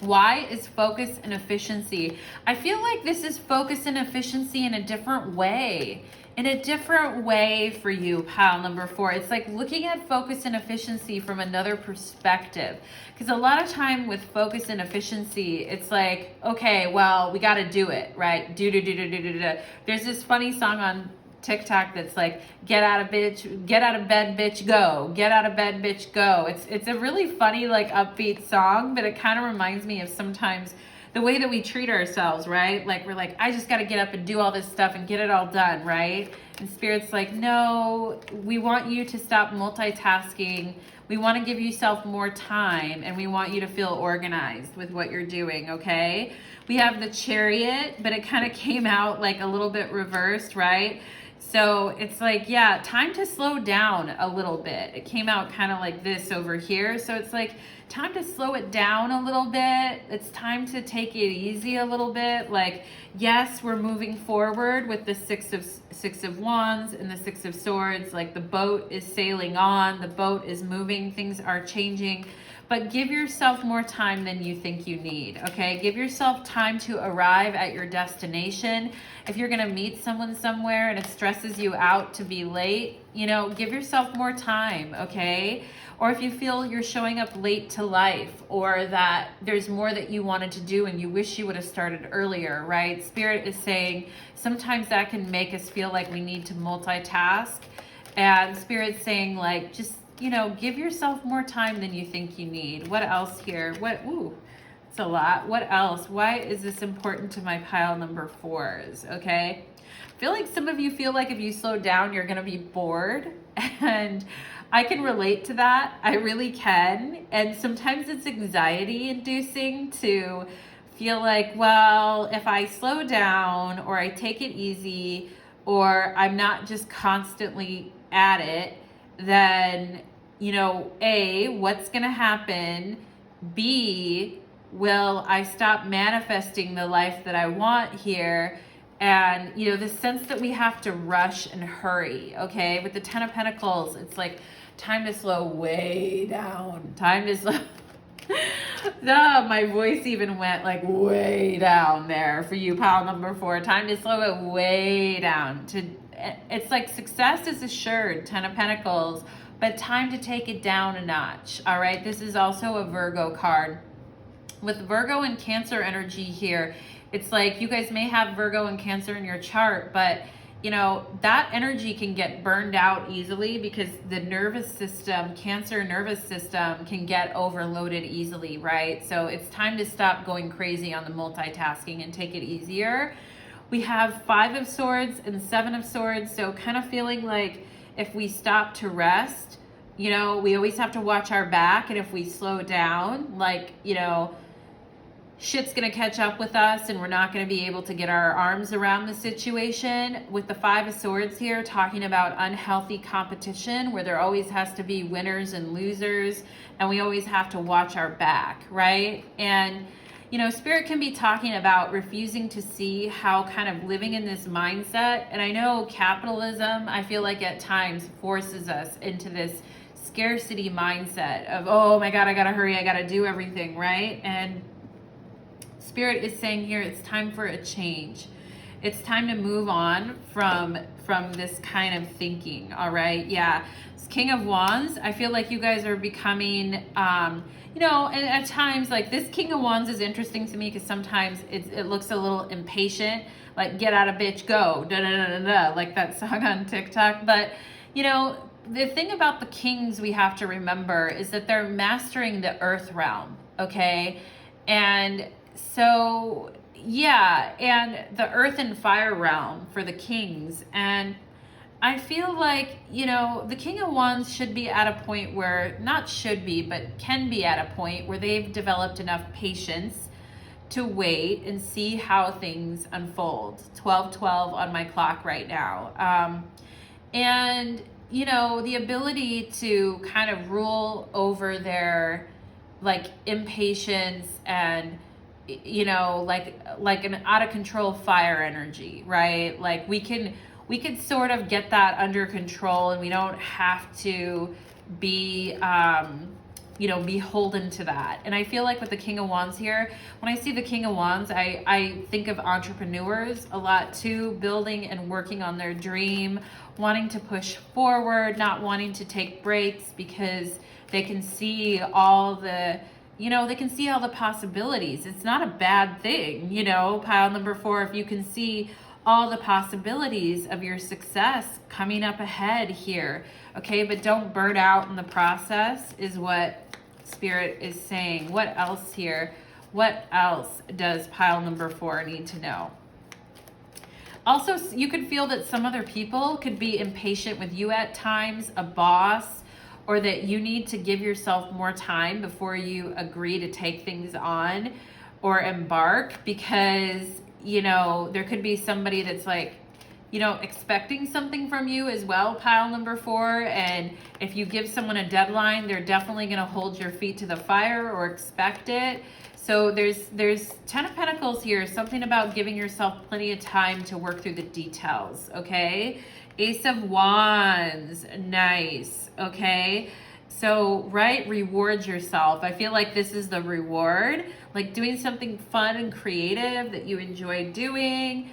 Why is focus and efficiency? I feel like this is focus and efficiency in a different way. In a different way for you, pile number 4. It's like looking at focus and efficiency from another perspective. Because a lot of time with focus and efficiency, it's like, okay, well, we got to do it, right? Do. There's this funny song on Tik Tok that's like, get out of bed, bitch, go. Get out of bed, bitch, go. It's a really funny, like, upbeat song, but it kind of reminds me of sometimes the way that we treat ourselves, right? Like, we're like, I just got to get up and do all this stuff and get it all done, right? And Spirit's like, no, we want you to stop multitasking. We want to give yourself more time, and we want you to feel organized with what you're doing, okay? We have the Chariot, but it kind of came out like a little bit reversed, right? So it's like, yeah, time to slow down a little bit. It came out kind of like this over here. So it's like time to slow it down a little bit. It's time to take it easy a little bit. Like, yes, we're moving forward with the six of Wands and the 6 of Swords. Like, the boat is sailing on, the boat is moving, things are changing. But give yourself more time than you think you need, okay? Give yourself time to arrive at your destination. If you're gonna meet someone somewhere and it stresses you out to be late, you know, give yourself more time, okay? Or if you feel you're showing up late to life, or that there's more that you wanted to do and you wish you would have started earlier, right? Spirit is saying sometimes that can make us feel like we need to multitask. And Spirit's saying, like, just, you know, give yourself more time than you think you need. What else here? Ooh, it's a lot. What else? Why is this important to my pile number 4s, okay? I feel like some of you feel like if you slow down, you're going to be bored. And I can relate to that. I really can. And sometimes it's anxiety inducing to feel like, well, if I slow down or I take it easy or I'm not just constantly at it, then, you know, A, what's going to happen? B, will I stop manifesting the life that I want here? And, you know, the sense that we have to rush and hurry, okay? With the 10 of Pentacles, it's like time to slow way down. Time to slow. Oh, my voice even went like way down there for you, pile number 4. Time to slow it way down. It's like success is assured, 10 of Pentacles, but time to take it down a notch, all right? This is also a Virgo card. With Virgo and Cancer energy here, it's like you guys may have Virgo and Cancer in your chart, but, you know, that energy can get burned out easily because the nervous system, Cancer nervous system, can get overloaded easily, right? So it's time to stop going crazy on the multitasking and take it easier. We have 5 of Swords and 7 of Swords, so kind of feeling like if we stop to rest, you know, we always have to watch our back, and if we slow down, like, you know, shit's gonna catch up with us and we're not gonna be able to get our arms around the situation. With the 5 of Swords here, talking about unhealthy competition where there always has to be winners and losers, and we always have to watch our back, right? And, you know, Spirit can be talking about refusing to see how kind of living in this mindset. And I know capitalism, I feel like at times forces us into this scarcity mindset of, oh my God, I gotta hurry, I gotta do everything, right? And Spirit is saying here, it's time for a change. It's time to move on from this kind of thinking, all right? Yeah, it's King of Wands. I feel like you guys are becoming, you know, and at times, like, this King of Wands is interesting to me because sometimes it looks a little impatient, like, get out of bitch, go, da da da da da, like that song on TikTok. But, you know, the thing about the kings we have to remember is that they're mastering the earth realm, okay? And so, yeah, and the earth and fire realm for the kings. And I feel like, you know, the King of Wands should be at a point where, not should be, but can be at a point where they've developed enough patience to wait and see how things unfold. 12:12 on my clock right now. And, you know, the ability to kind of rule over their like impatience and, you know, like an out of control fire energy, right? Like we can sort of get that under control, and we don't have to be you know, beholden to that. And I feel like with the King of Wands here, when I see the King of Wands, I think of entrepreneurs a lot too, building and working on their dream, wanting to push forward, not wanting to take breaks because they can see all the, you know, they can see all the possibilities. It's not a bad thing, you know, pile number 4, if you can see all the possibilities of your success coming up ahead here, okay? But don't burn out in the process is what Spirit is saying. What else here? What else does pile number 4 need to know? Also, you could feel that some other people could be impatient with you at times, a boss, or that you need to give yourself more time before you agree to take things on or embark, because, you know, there could be somebody that's like, you know, expecting something from you as well, pile number 4. And if you give someone a deadline, they're definitely going to hold your feet to the fire or expect it. So there's 10 of Pentacles here, something about giving yourself plenty of time to work through the details, okay? Ace of Wands, nice, okay? So, right, reward yourself. I feel like this is the reward, like doing something fun and creative that you enjoy doing,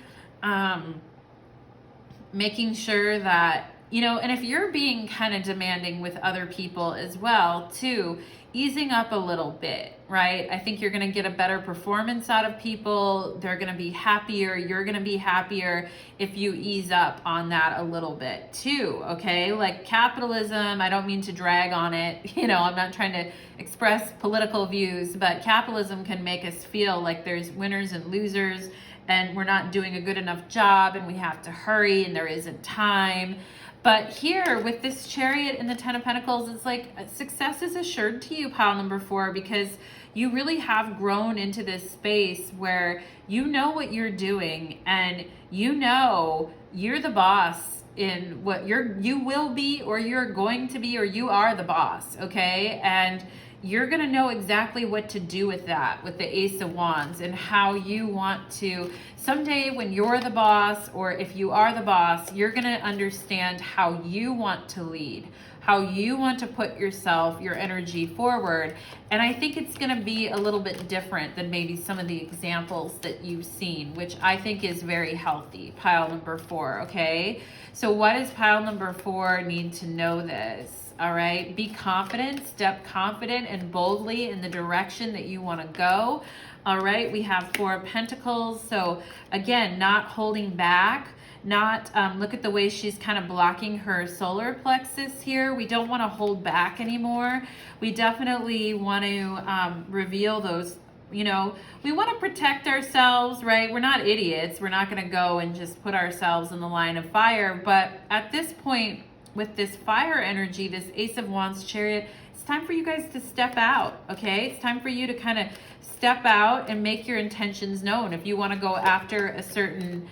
making sure that, you know, and if you're being kind of demanding with other people as well, too, easing up a little bit, right? I think you're going to get a better performance out of people. They're going to be happier. You're going to be happier if you ease up on that a little bit too, okay? Like capitalism, I don't mean to drag on it. You know, I'm not trying to express political views, but capitalism can make us feel like there's winners and losers, and we're not doing a good enough job, and we have to hurry, and there isn't time. But here with this Chariot and the 10 of Pentacles, it's like success is assured to you, pile number 4, because you really have grown into this space where you know what you're doing, and you know you're the boss in what you will be, or you're going to be, or you are the boss, okay? And you're going to know exactly what to do with that, with the Ace of Wands, and how you want to, someday when you're the boss, or if you are the boss, you're going to understand how you want to lead, how you want to put yourself, your energy forward. And I think it's going to be a little bit different than maybe some of the examples that you've seen, which I think is very healthy, pile number 4, okay? So what does pile number 4 need to know this? All right, be confident, step confident and boldly in the direction that you want to go. All right, we have 4 of Pentacles. So again, not holding back, not, look at the way she's kind of blocking her solar plexus here. We don't want to hold back anymore. We definitely want to reveal those, you know, we want to protect ourselves, right? We're not idiots. We're not going to go and just put ourselves in the line of fire. But at this point, with this fire energy, this Ace of Wands Chariot, it's time for you guys to step out, okay? It's time for you to kind of step out and make your intentions known. If you want to go after a certain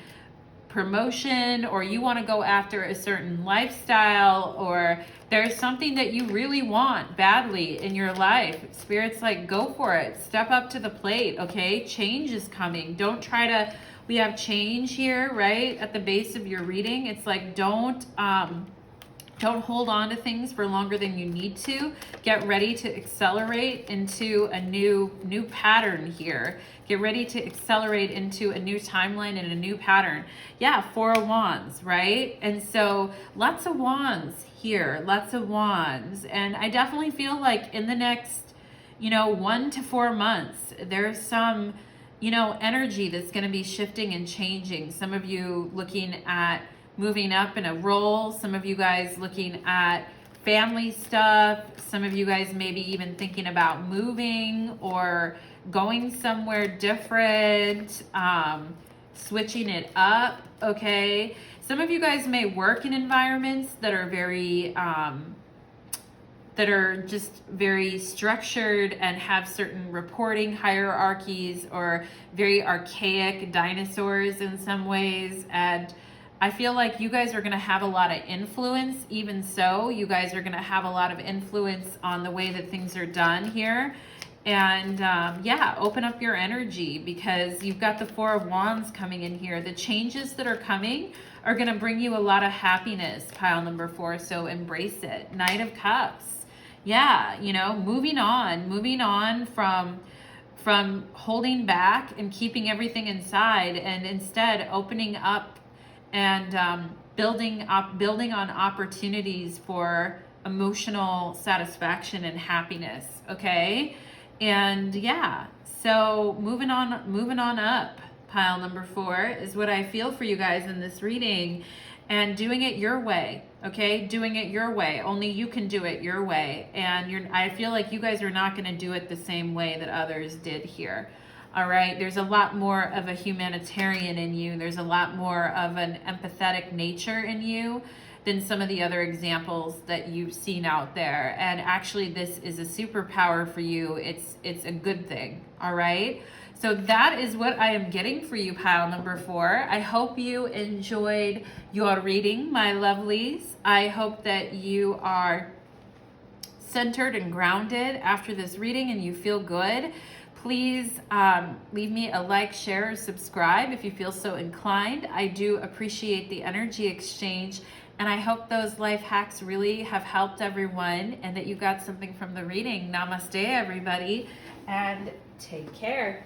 promotion, or you want to go after a certain lifestyle, or there's something that you really want badly in your life, Spirit's like, go for it. Step up to the plate, okay? Change is coming. Don't try to, we have change here, right? At the base of your reading. It's like, don't hold on to things for longer than you need to. Get ready to accelerate into a new pattern here. Get ready to accelerate into a new timeline and a new pattern. Yeah, 4 of Wands, right? And so lots of wands here, lots of wands. And I definitely feel like in the next, you know, 1 to 4 months, there's some, you know, energy that's going to be shifting and changing. Some of you looking at moving up in a role, some of you guys looking at family stuff, some of you guys maybe even thinking about moving or going somewhere different, switching it up, okay? Some of you guys may work in environments that are very, that are just very structured and have certain reporting hierarchies, or very archaic dinosaurs in some ways. And I feel like you guys are going to have a lot of influence. Even so, you guys are going to have a lot of influence on the way that things are done here. And yeah, open up your energy, because you've got the Four of Wands coming in here. The changes that are coming are going to bring you a lot of happiness, pile number 4. So embrace it. Knight of Cups. Yeah, you know, moving on from holding back and keeping everything inside, and instead opening up and building on opportunities for emotional satisfaction and happiness. Okay. And yeah, so moving on up, pile number 4 is what I feel for you guys in this reading, and doing it your way. Okay, doing it your way. Only you can do it your way, and I feel like you guys are not going to do it the same way that others did here. All right, there's a lot more of a humanitarian in you. There's a lot more of an empathetic nature in you than some of the other examples that you've seen out there. And actually, this is a superpower for you. It's a good thing. All right. So that is what I am getting for you, pile number 4. I hope you enjoyed your reading, my lovelies. I hope that you are centered and grounded after this reading and you feel good. Please leave me a like, share, or subscribe if you feel so inclined. I do appreciate the energy exchange, and I hope those life hacks really have helped everyone and that you got something from the reading. Namaste, everybody, and take care.